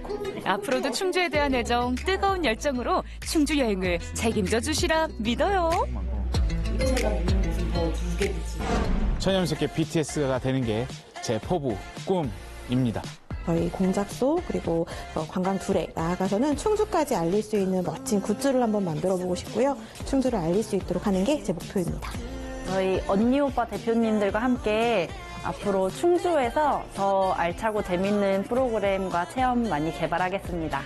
앞으로도 충주에 대한 애정, 뜨거운 열정으로 충주 여행을 책임져 주시라 믿어요. 천연염색계 BTS가 되는 게 제 포부, 꿈입니다. 저희 공작소 그리고 관광 둘에 나아가서는 충주까지 알릴 수 있는 멋진 굿즈를 한번 만들어보고 싶고요. 충주를 알릴 수 있도록 하는 게 제 목표입니다. 저희 언니 오빠 대표님들과 함께 앞으로 충주에서 더 알차고 재밌는 프로그램과 체험 많이 개발하겠습니다.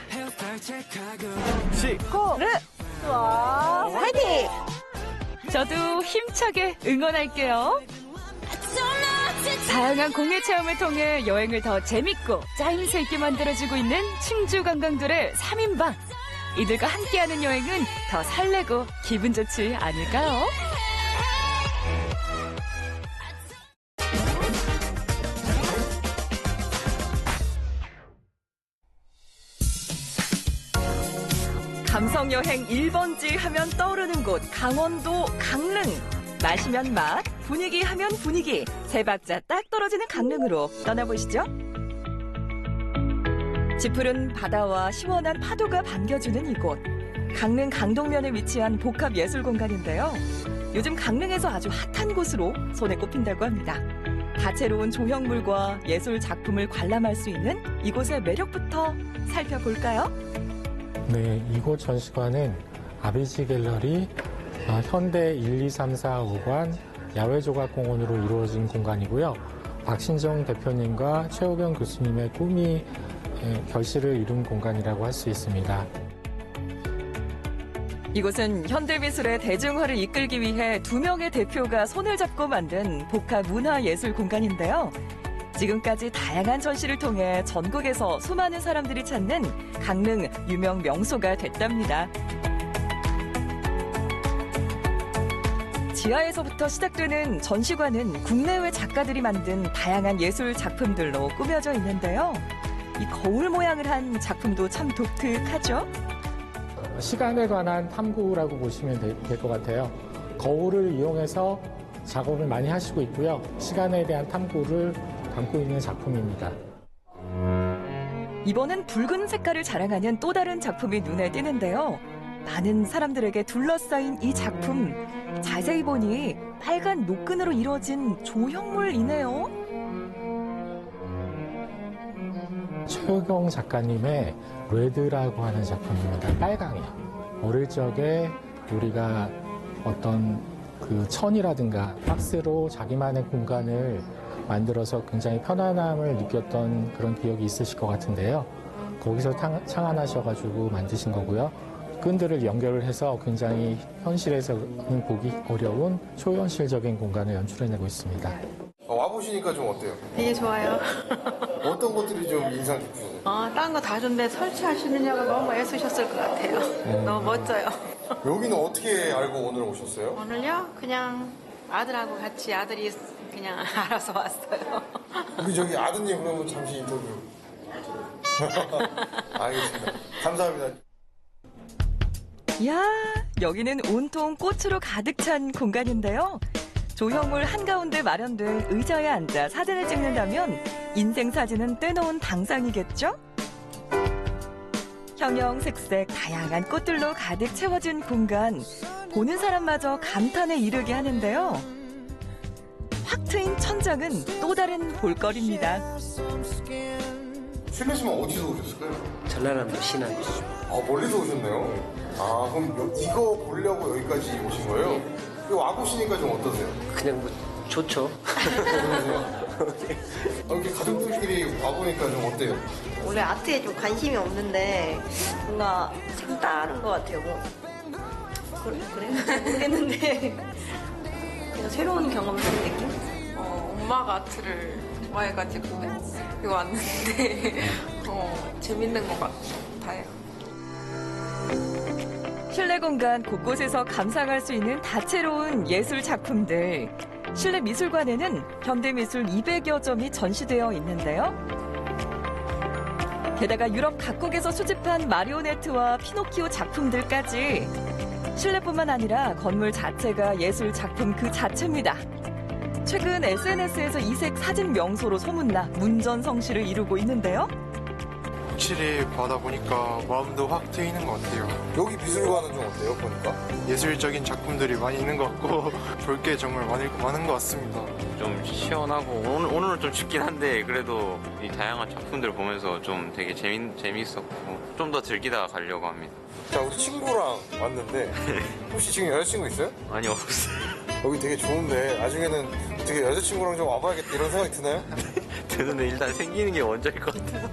시골을 화이팅! 저도 힘차게 응원할게요. 다양한 공예 체험을 통해 여행을 더 재밌고 짜임새 있게 만들어주고 있는 충주 관광들의 3인방. 이들과 함께하는 여행은 더 설레고 기분 좋지 않을까요? 감성여행 1번지 하면 떠오르는 곳 강원도 강릉. 마시면 맛, 분위기 하면 분위기. 세 박자 딱 떨어지는 강릉으로 떠나보시죠. 짙푸른 바다와 시원한 파도가 반겨주는 이곳. 강릉 강동면에 위치한 복합예술공간인데요. 요즘 강릉에서 아주 핫한 곳으로 손에 꼽힌다고 합니다. 다채로운 조형물과 예술 작품을 관람할 수 있는 이곳의 매력부터 살펴볼까요? 네, 이곳 전시관은 아비지 갤러리, 현대 1, 2, 3, 4, 5관 야외조각공원으로 이루어진 공간이고요. 박신정 대표님과 최호경 교수님의 꿈이 결실을 이룬 공간이라고 할 수 있습니다. 이곳은 현대미술의 대중화를 이끌기 위해 2명의 대표가 손을 잡고 만든 복합문화예술 공간인데요. 지금까지 다양한 전시를 통해 전국에서 수많은 사람들이 찾는 강릉 유명 명소가 됐답니다. 지하에서부터 시작되는 전시관은 국내외 작가들이 만든 다양한 예술 작품들로 꾸며져 있는데요. 이 거울 모양을 한 작품도 참 독특하죠? 시간에 관한 탐구라고 보시면 될 것 같아요. 거울을 이용해서 작업을 많이 하시고 있고요. 시간에 대한 탐구를 담고 있는 작품입니다. 이번엔 붉은 색깔을 자랑하는 또 다른 작품이 눈에 띄는데요. 많은 사람들에게 둘러싸인 이 작품. 자세히 보니 빨간 노끈으로 이루어진 조형물이네요. 최호경 작가님의 레드라고 하는 작품입니다. 빨강이요. 어릴 적에 우리가 어떤 그 천이라든가 박스로 자기만의 공간을 만들어서 굉장히 편안함을 느꼈던 그런 기억이 있으실 것 같은데요. 거기서 창안하셔가지고 만드신 거고요. 끈들을 연결을 해서 굉장히 현실에서는 보기 어려운 초현실적인 공간을 연출해내고 있습니다. 와보시니까 좀 어때요? 되게 좋아요. 어떤 것들이 좀 인상 깊으세요? 딴 거 다 좋은데 설치하시느냐가 너무 애쓰셨을 것 같아요. 너무 멋져요. 여기는 어떻게 알고 오늘 오셨어요? 오늘요? 그냥 아들하고 같이 아들이 그냥 알아서 왔어요. 우리 저기 아드님 그러면 잠시 인터뷰. 알겠습니다. 감사합니다. 이야, 여기는 온통 꽃으로 가득 찬 공간인데요. 조형물 한가운데 마련된 의자에 앉아 사진을 찍는다면 인생 사진은 떼놓은 당상이겠죠? 형형색색 다양한 꽃들로 가득 채워진 공간. 보는 사람마저 감탄에 이르게 하는데요. 확 트인 천장은 또 다른 볼거리입니다. 실례지만 어디서 오셨을까요? 전라남도 신안. 멀리서 오셨네요. 그럼 이거 보려고 여기까지 오신 거예요? 이거 와보시니까 좀 어떠세요? 그냥 뭐 좋죠. 이렇게 가족들끼리 와보니까 좀 어때요? 원래 아트에 좀 관심이 없는데 뭔가 색다른 것 같아요. 그래? 모르겠는데 그냥 새로운 경험을 하는 느낌? 엄마가 아트를 좋아해가지고 이거 왔는데 재밌는 것 같아요. 실내 공간 곳곳에서 감상할 수 있는 다채로운 예술 작품들. 실내 미술관에는 현대미술 200여 점이 전시되어 있는데요. 게다가 유럽 각국에서 수집한 마리오네트와 피노키오 작품들까지. 실내뿐만 아니라 건물 자체가 예술 작품 그 자체입니다. 최근 SNS에서 이색 사진 명소로 소문나 문전성시를 이루고 있는데요. 확실히 바다 보니까 마음도 확 트이는 것 같아요. 여기 미술관은 좀 어때요, 보니까? 예술적인 작품들이 많이 있는 것 같고 볼 게 정말 많은 것 같습니다. 좀 시원하고 오늘은 좀 춥긴 한데 그래도 이 다양한 작품들을 보면서 좀 되게 재미있었고 좀 더 즐기다가 가려고 합니다. 자, 우리 친구랑 왔는데 혹시 지금 여자친구 있어요? 아니, 없어요. 여기 되게 좋은데 나중에는 어떻게 여자친구랑 좀 와봐야겠다 이런 생각이 드나요? 드는데 일단 생기는 게 먼저일 것 같아요.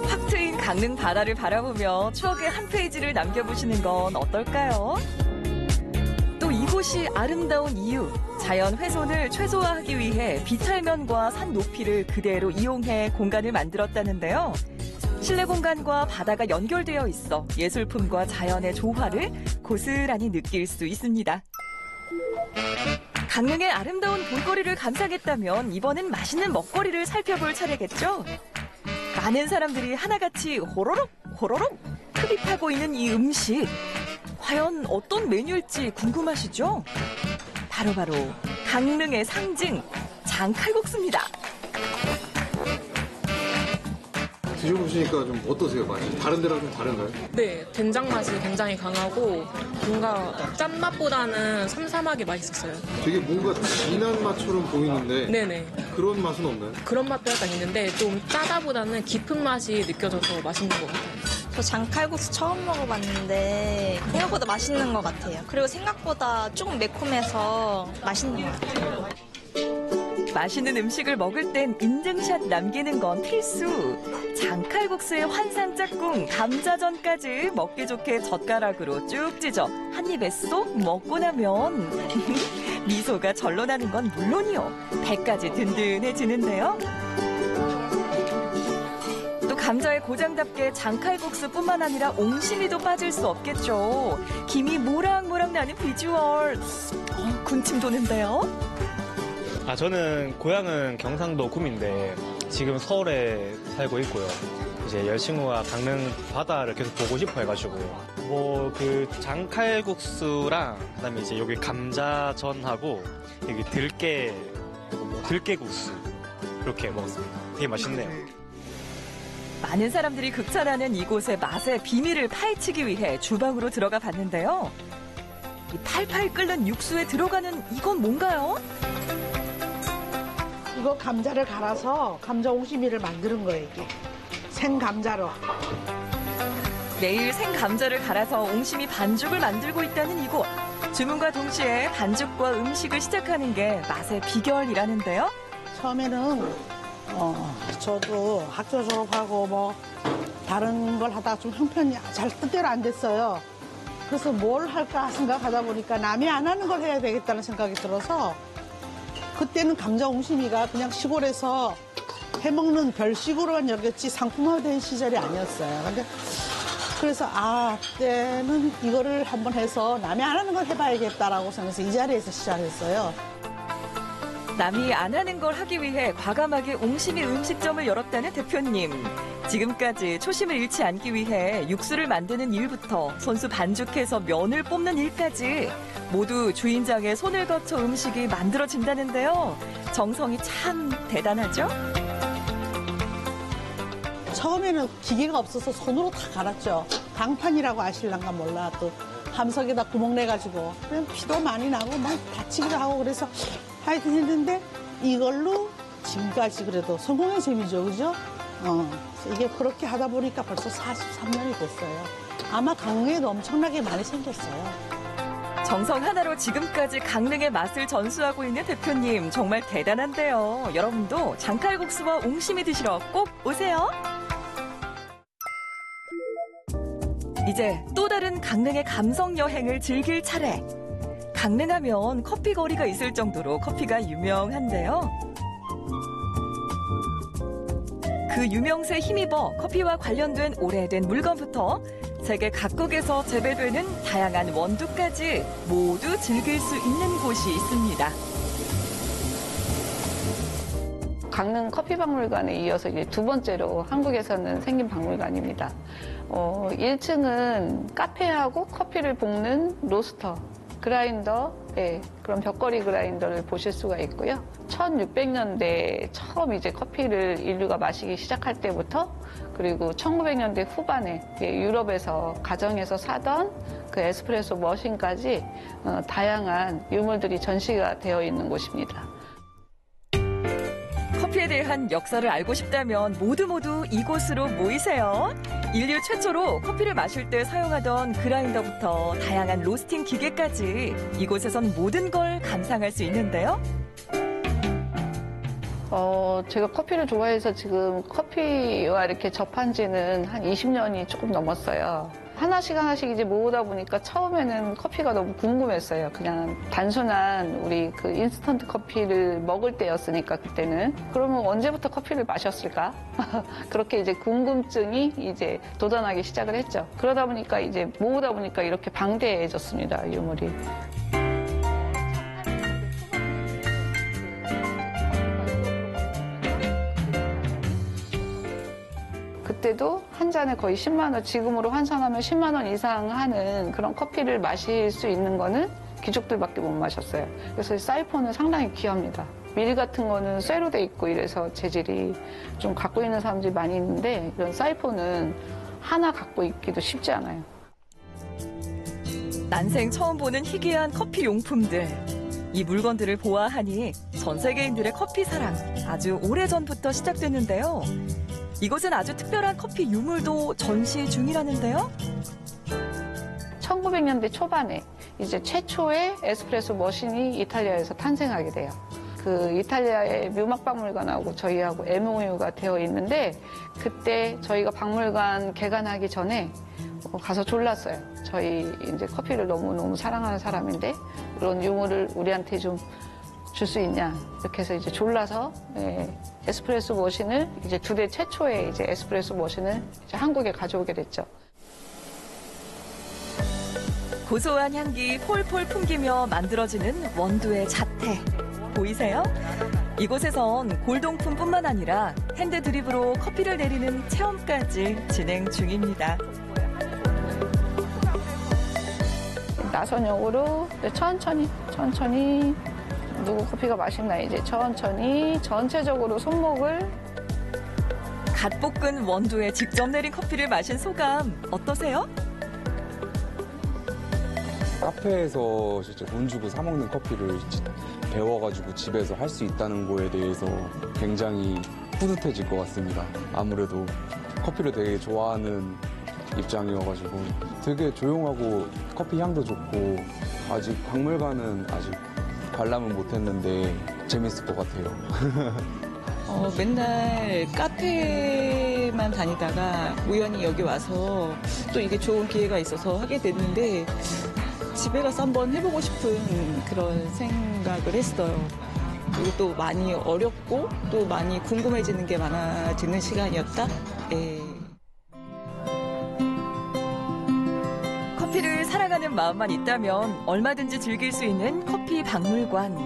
확 트인 강릉 바다를 바라보며 추억의 한 페이지를 남겨보시는 건 어떨까요? 또 이곳이 이곳이 아름다운 이유, 자연 훼손을 최소화하기 위해 비탈면과 산 높이를 그대로 이용해 공간을 만들었다는데요. 실내 공간과 바다가 연결되어 있어 예술품과 자연의 조화를 고스란히 느낄 수 있습니다. 강릉의 아름다운 볼거리를 감상했다면 이번엔 맛있는 먹거리를 살펴볼 차례겠죠? 많은 사람들이 하나같이 호로록 호로록 흡입하고 있는 이 음식. 과연 어떤 메뉴일지 궁금하시죠? 바로 강릉의 상징, 장칼국수입니다. 드셔보시니까 좀 어떠세요, 맛이? 다른 데랑 좀 다른가요? 네, 된장 맛이 굉장히 강하고 뭔가 짠맛보다는 삼삼하게 맛있었어요. 되게 뭔가 진한 맛처럼 보이는데 네네. 그런 맛은 없나요? 그런 맛도 약간 있는데 좀 짜다보다는 깊은 맛이 느껴져서 맛있는 것 같아요. 저 장칼국수 처음 먹어봤는데 생각보다 맛있는 것 같아요. 그리고 생각보다 조금 매콤해서 맛있는 것 같아요. 맛있는 음식을 먹을 땐 인증샷 남기는 건 필수. 장칼국수에 환상 짝꿍, 감자전까지 먹기 좋게 젓가락으로 쭉 찢어 한 입에 쏙 먹고 나면 미소가 절로 나는 건 물론이요. 배까지 든든해지는데요. 또 감자의 고장답게 장칼국수뿐만 아니라 옹심이도 빠질 수 없겠죠. 김이 모락모락 나는 비주얼. 군침 도는데요. 저는 고향은 경상도 구미인데 지금 서울에 살고 있고요. 이제 여자친구가 강릉 바다를 계속 보고 싶어 해가지고 그 장칼국수랑 그다음에 이제 여기 감자전하고 여기 들깨국수 이렇게 먹었습니다. 되게 맛있네요. 많은 사람들이 극찬하는 이곳의 맛의 비밀을 파헤치기 위해 주방으로 들어가 봤는데요. 이 팔팔 끓는 육수에 들어가는 이건 뭔가요? 이거 감자를 갈아서 감자 옹심이를 만드는 거예요, 이게. 생감자로. 매일 생감자를 갈아서 옹심이 반죽을 만들고 있다는 이곳. 주문과 동시에 반죽과 음식을 시작하는 게 맛의 비결이라는데요. 처음에는 저도 학교 졸업하고 뭐 다른 걸 하다가 좀 형편이 잘 뜻대로 안 됐어요. 그래서 뭘 할까 생각하다 보니까 남이 안 하는 걸 해야 되겠다는 생각이 들어서 그때는 감자 옹심이가 그냥 시골에서 해먹는 별식으로만 여겼지 상품화된 시절이 아니었어요. 근데 그래서 그때는 이거를 한번 해서 남이 안 하는 걸 해봐야겠다라고 생각해서 이 자리에서 시작했어요. 남이 안 하는 걸 하기 위해 과감하게 옹심이 음식점을 열었다는 대표님. 지금까지 초심을 잃지 않기 위해 육수를 만드는 일부터 손수 반죽해서 면을 뽑는 일까지 모두 주인장의 손을 거쳐 음식이 만들어진다는데요. 정성이 참 대단하죠? 처음에는 기계가 없어서 손으로 다 갈았죠. 강판이라고 아실란가 몰라. 또 함석에다 구멍 내가지고 그냥 피도 많이 나고 막 다치기도 하고 그래서 하여튼 했는데 이걸로 지금까지 그래도 성공의 재미죠, 그죠? 이게 그렇게 하다 보니까 벌써 43년이 됐어요. 아마 강릉에도 엄청나게 많이 생겼어요. 정성 하나로 지금까지 강릉의 맛을 전수하고 있는 대표님 정말 대단한데요. 여러분도 장칼국수와 옹심이 드시러 꼭 오세요. 이제 또 다른 강릉의 감성 여행을 즐길 차례. 강릉하면 커피 거리가 있을 정도로 커피가 유명한데요. 그 유명세에 힘입어 커피와 관련된 오래된 물건부터 세계 각국에서 재배되는 다양한 원두까지 모두 즐길 수 있는 곳이 있습니다. 강릉 커피박물관에 이어서 이제 두 번째로 한국에서는 생긴 박물관입니다. 1층은 카페하고 커피를 볶는 로스터, 그라인더, 그런 벽걸이 그라인더를 보실 수가 있고요. 1600년대 처음 이제 커피를 인류가 마시기 시작할 때부터 그리고 1900년대 후반에 유럽에서 가정에서 사던 그 에스프레소 머신까지 다양한 유물들이 전시가 되어 있는 곳입니다. 커피에 대한 역사를 알고 싶다면 모두 이곳으로 모이세요. 인류 최초로 커피를 마실 때 사용하던 그라인더부터 다양한 로스팅 기계까지 이곳에선 모든 걸 감상할 수 있는데요. 제가 커피를 좋아해서 지금 커피와 이렇게 접한 지는 한 20년이 조금 넘었어요. 하나씩 이제 모으다 보니까 처음에는 커피가 너무 궁금했어요. 그냥 단순한 우리 그 인스턴트 커피를 먹을 때였으니까 그때는. 그러면 언제부터 커피를 마셨을까? 그렇게 이제 궁금증이 이제 돋아나기 시작을 했죠. 그러다 보니까 이제 모으다 보니까 이렇게 방대해졌습니다, 유물이. 그때도 한 잔에 거의 10만 원, 지금으로 환산하면 10만 원 이상 하는 그런 커피를 마실 수 있는 거는 귀족들밖에 못 마셨어요. 그래서 사이폰은 상당히 귀합니다. 밀 같은 거는 쇠로 돼 있고 이래서 재질이 좀 갖고 있는 사람들이 많이 있는데 이런 사이폰은 하나 갖고 있기도 쉽지 않아요. 난생 처음 보는 희귀한 커피 용품들. 이 물건들을 보아하니 전 세계인들의 커피 사랑 아주 오래전부터 시작됐는데요. 이곳은 아주 특별한 커피 유물도 전시 중이라는데요. 1900년대 초반에 이제 최초의 에스프레소 머신이 이탈리아에서 탄생하게 돼요. 그 이탈리아의 묘막박물관하고 저희하고 MOU가 되어 있는데 그때 저희가 박물관 개관하기 전에 가서 졸랐어요. 저희 이제 커피를 너무너무 사랑하는 사람인데 이런 유물을 우리한테 좀 줄 수 있냐 이렇게 해서 이제 졸라서 에스프레소 머신을 이제 두 대 최초의 이제 에스프레소 머신을 이제 한국에 가져오게 됐죠. 고소한 향기 폴폴 풍기며 만들어지는 원두의 자태. 보이세요? 이곳에선 골동품뿐만 아니라 핸드 드립으로 커피를 내리는 체험까지 진행 중입니다. 나선형으로 천천히 누구 커피가 맛있나 이제 천천히 전체적으로 손목을 갓 볶은 원두에 직접 내린 커피를 마신 소감 어떠세요? 카페에서 실제 돈 주고 사 먹는 커피를 배워가지고 집에서 할 수 있다는 거에 대해서 굉장히 뿌듯해질 것 같습니다. 아무래도 커피를 되게 좋아하는 입장이어가지고 되게 조용하고 커피 향도 좋고 아직 박물관은 아직 관람은 못했는데 재밌을 것 같아요. 맨날 카페만 다니다가 우연히 여기 와서 또 이게 좋은 기회가 있어서 하게 됐는데 집에 가서 한번 해보고 싶은 그런 생각을 했어요. 그리고 또 많이 어렵고 또 많이 궁금해지는 게 많아지는 시간이었다. 네. 커피를 사랑하는 마음만 있다면 얼마든지 즐길 수 있는 커피 박물관.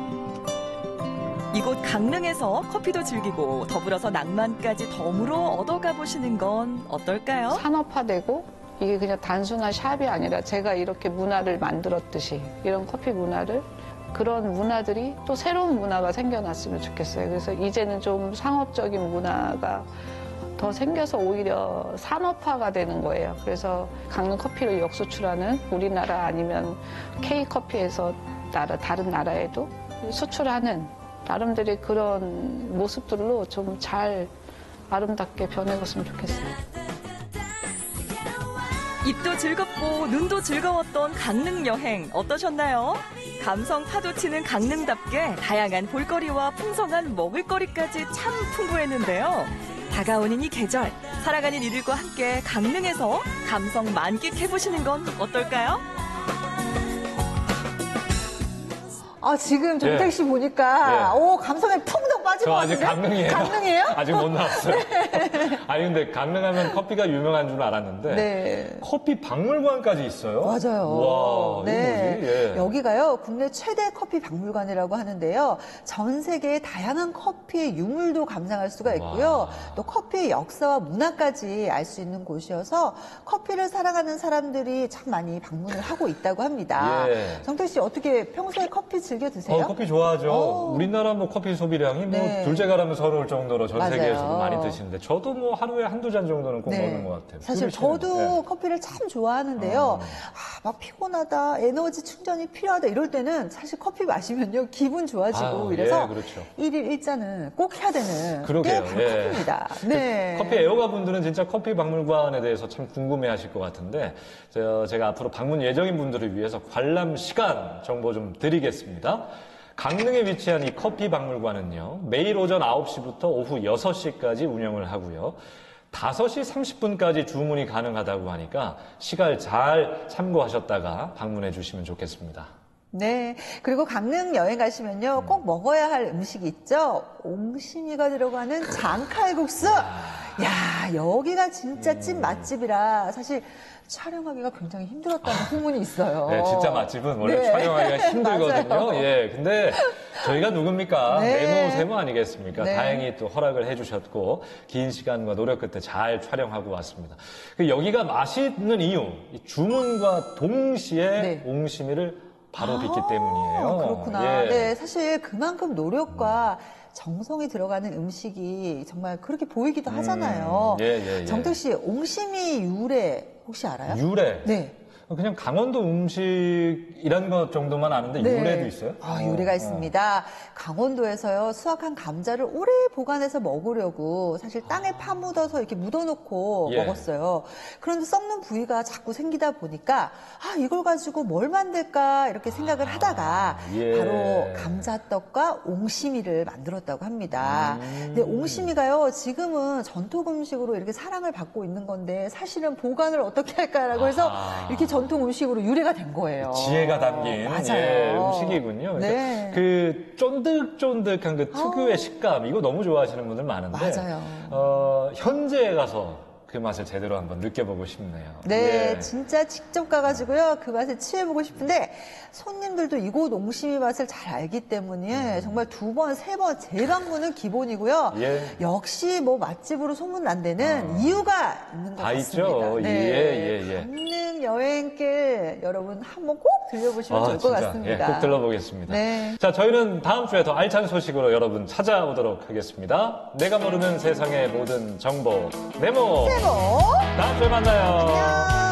이곳 강릉에서 커피도 즐기고 더불어서 낭만까지 덤으로 얻어가 보시는 건 어떨까요? 산업화되고 이게 그냥 단순한 샵이 아니라 제가 이렇게 문화를 만들었듯이 이런 커피 문화를 그런 문화들이 또 새로운 문화가 생겨났으면 좋겠어요. 그래서 이제는 좀 상업적인 문화가 더 생겨서 오히려 산업화가 되는 거예요. 그래서 강릉 커피를 역수출하는 우리나라 아니면 K커피에서 다른 나라에도 수출하는 나름대로의 그런 모습들로 좀 잘 아름답게 변해갔으면 좋겠어요. 입도 즐겁고 눈도 즐거웠던 강릉 여행 어떠셨나요? 감성 파도치는 강릉답게 다양한 볼거리와 풍성한 먹을거리까지 참 풍부했는데요. 다가오는 이 계절, 사랑하는 이들과 함께 강릉에서 감성 만끽해보시는 건 어떨까요? 지금 정택 씨 보니까 감성에 푹 빠진 것 같은데? 저 아직 강릉이에요. 강릉이에요? 아직 못 나왔어요. 아니 근데 강릉하면 커피가 유명한 줄 알았는데 커피 박물관까지 있어요? 맞아요. 와, 이게 뭐지? 여기가요 국내 최대 커피 박물관이라고 하는데요. 전 세계의 다양한 커피의 유물도 감상할 수가 있고요. 또 커피의 역사와 문화까지 알 수 있는 곳이어서 커피를 사랑하는 사람들이 참 많이 방문을 하고 있다고 합니다. 정택 씨 어떻게 평소에 커피 즐겨 드세요? 커피 좋아하죠. 우리나라 뭐 커피 소비량이 뭐 둘째가라면 서러울 정도로 전 세계에서도 많이 드시는데 저도 뭐 하루에 한두 잔 정도는 꼭 먹는 것 같아요. 사실 저도 커피를 참 좋아하는데요. 막 피곤하다, 에너지 충전이 필요하다 이럴 때는 사실 커피 마시면요 기분 좋아지고 이래서 그렇죠. 1일 1잔은 꼭 해야 되는 게 바로 커피입니다. 커피 애호가 분들은 진짜 커피 박물관에 대해서 참 궁금해하실 것 같은데 제가 앞으로 방문 예정인 분들을 위해서 관람 시간 정보 좀 드리겠습니다. 강릉에 위치한 이 커피 박물관은요. 매일 오전 9시부터 오후 6시까지 운영을 하고요. 5시 30분까지 주문이 가능하다고 하니까 시간 잘 참고하셨다가 방문해 주시면 좋겠습니다. 네. 그리고 강릉 여행 가시면요. 꼭 먹어야 할 음식이 있죠. 옹심이가 들어가는 장칼국수. 야, 여기가 진짜 찐 맛집이라 사실 촬영하기가 굉장히 힘들었다는 소문이 있어요. 네, 진짜 맛집은 원래 네. 촬영하기가 힘들거든요. 맞아요. 예, 근데 저희가 누굽니까? 네. 네모 세모 아니겠습니까? 네. 다행히 또 허락을 해주셨고 긴 시간과 노력 끝에 잘 촬영하고 왔습니다. 여기가 맛있는 이유, 이 주문과 동시에 옹심이를 바로 빚기 때문이에요. 그렇구나. 예. 네, 사실 그만큼 노력과 정성이 들어가는 음식이 정말 그렇게 보이기도 하잖아요. 예. 정택 씨, 옹심이 유래 혹시 알아요? 유래? 네. 그냥 강원도 음식이란 것 정도만 아는데 네. 유래도 있어요? 유래가 있습니다. 강원도에서요, 수확한 감자를 오래 보관해서 먹으려고 사실 땅에 파묻어서 이렇게 묻어놓고 예. 먹었어요. 그런데 썩는 부위가 자꾸 생기다 보니까, 이걸 가지고 뭘 만들까 이렇게 생각을 하다가 예. 바로 감자떡과 옹심이를 만들었다고 합니다. 근데 옹심이가요, 지금은 전통 음식으로 이렇게 사랑을 받고 있는 건데 사실은 보관을 어떻게 할까라고 해서 이렇게 전통 음식으로 유래가 된 거예요. 지혜가 담긴 맞아요. 음식이군요. 그러니까 네. 그 쫀득쫀득한 그 특유의 식감 이거 너무 좋아하시는 분들 많은데 맞아요. 현지에 가서 그 맛을 제대로 한번 느껴보고 싶네요. 네, 예. 진짜 직접 가가지고요, 그 맛에 취해보고 싶은데, 손님들도 이곳 옹심이 맛을 잘 알기 때문에 정말 2번, 3번 재방문은 기본이고요. 예. 역시 뭐 맛집으로 소문난 데는 이유가 있는 것 다 같습니다. 있죠. 네. 예. 강릉 여행길 여러분 한번 꼭 들려보시면 좋을 것 진짜. 같습니다. 예, 꼭 들러보겠습니다. 네. 자, 저희는 다음 주에 더 알찬 소식으로 여러분 찾아오도록 하겠습니다. 내가 모르는 세상의 모든 정보 네모. 세모. 다음 주에 만나요. 안녕.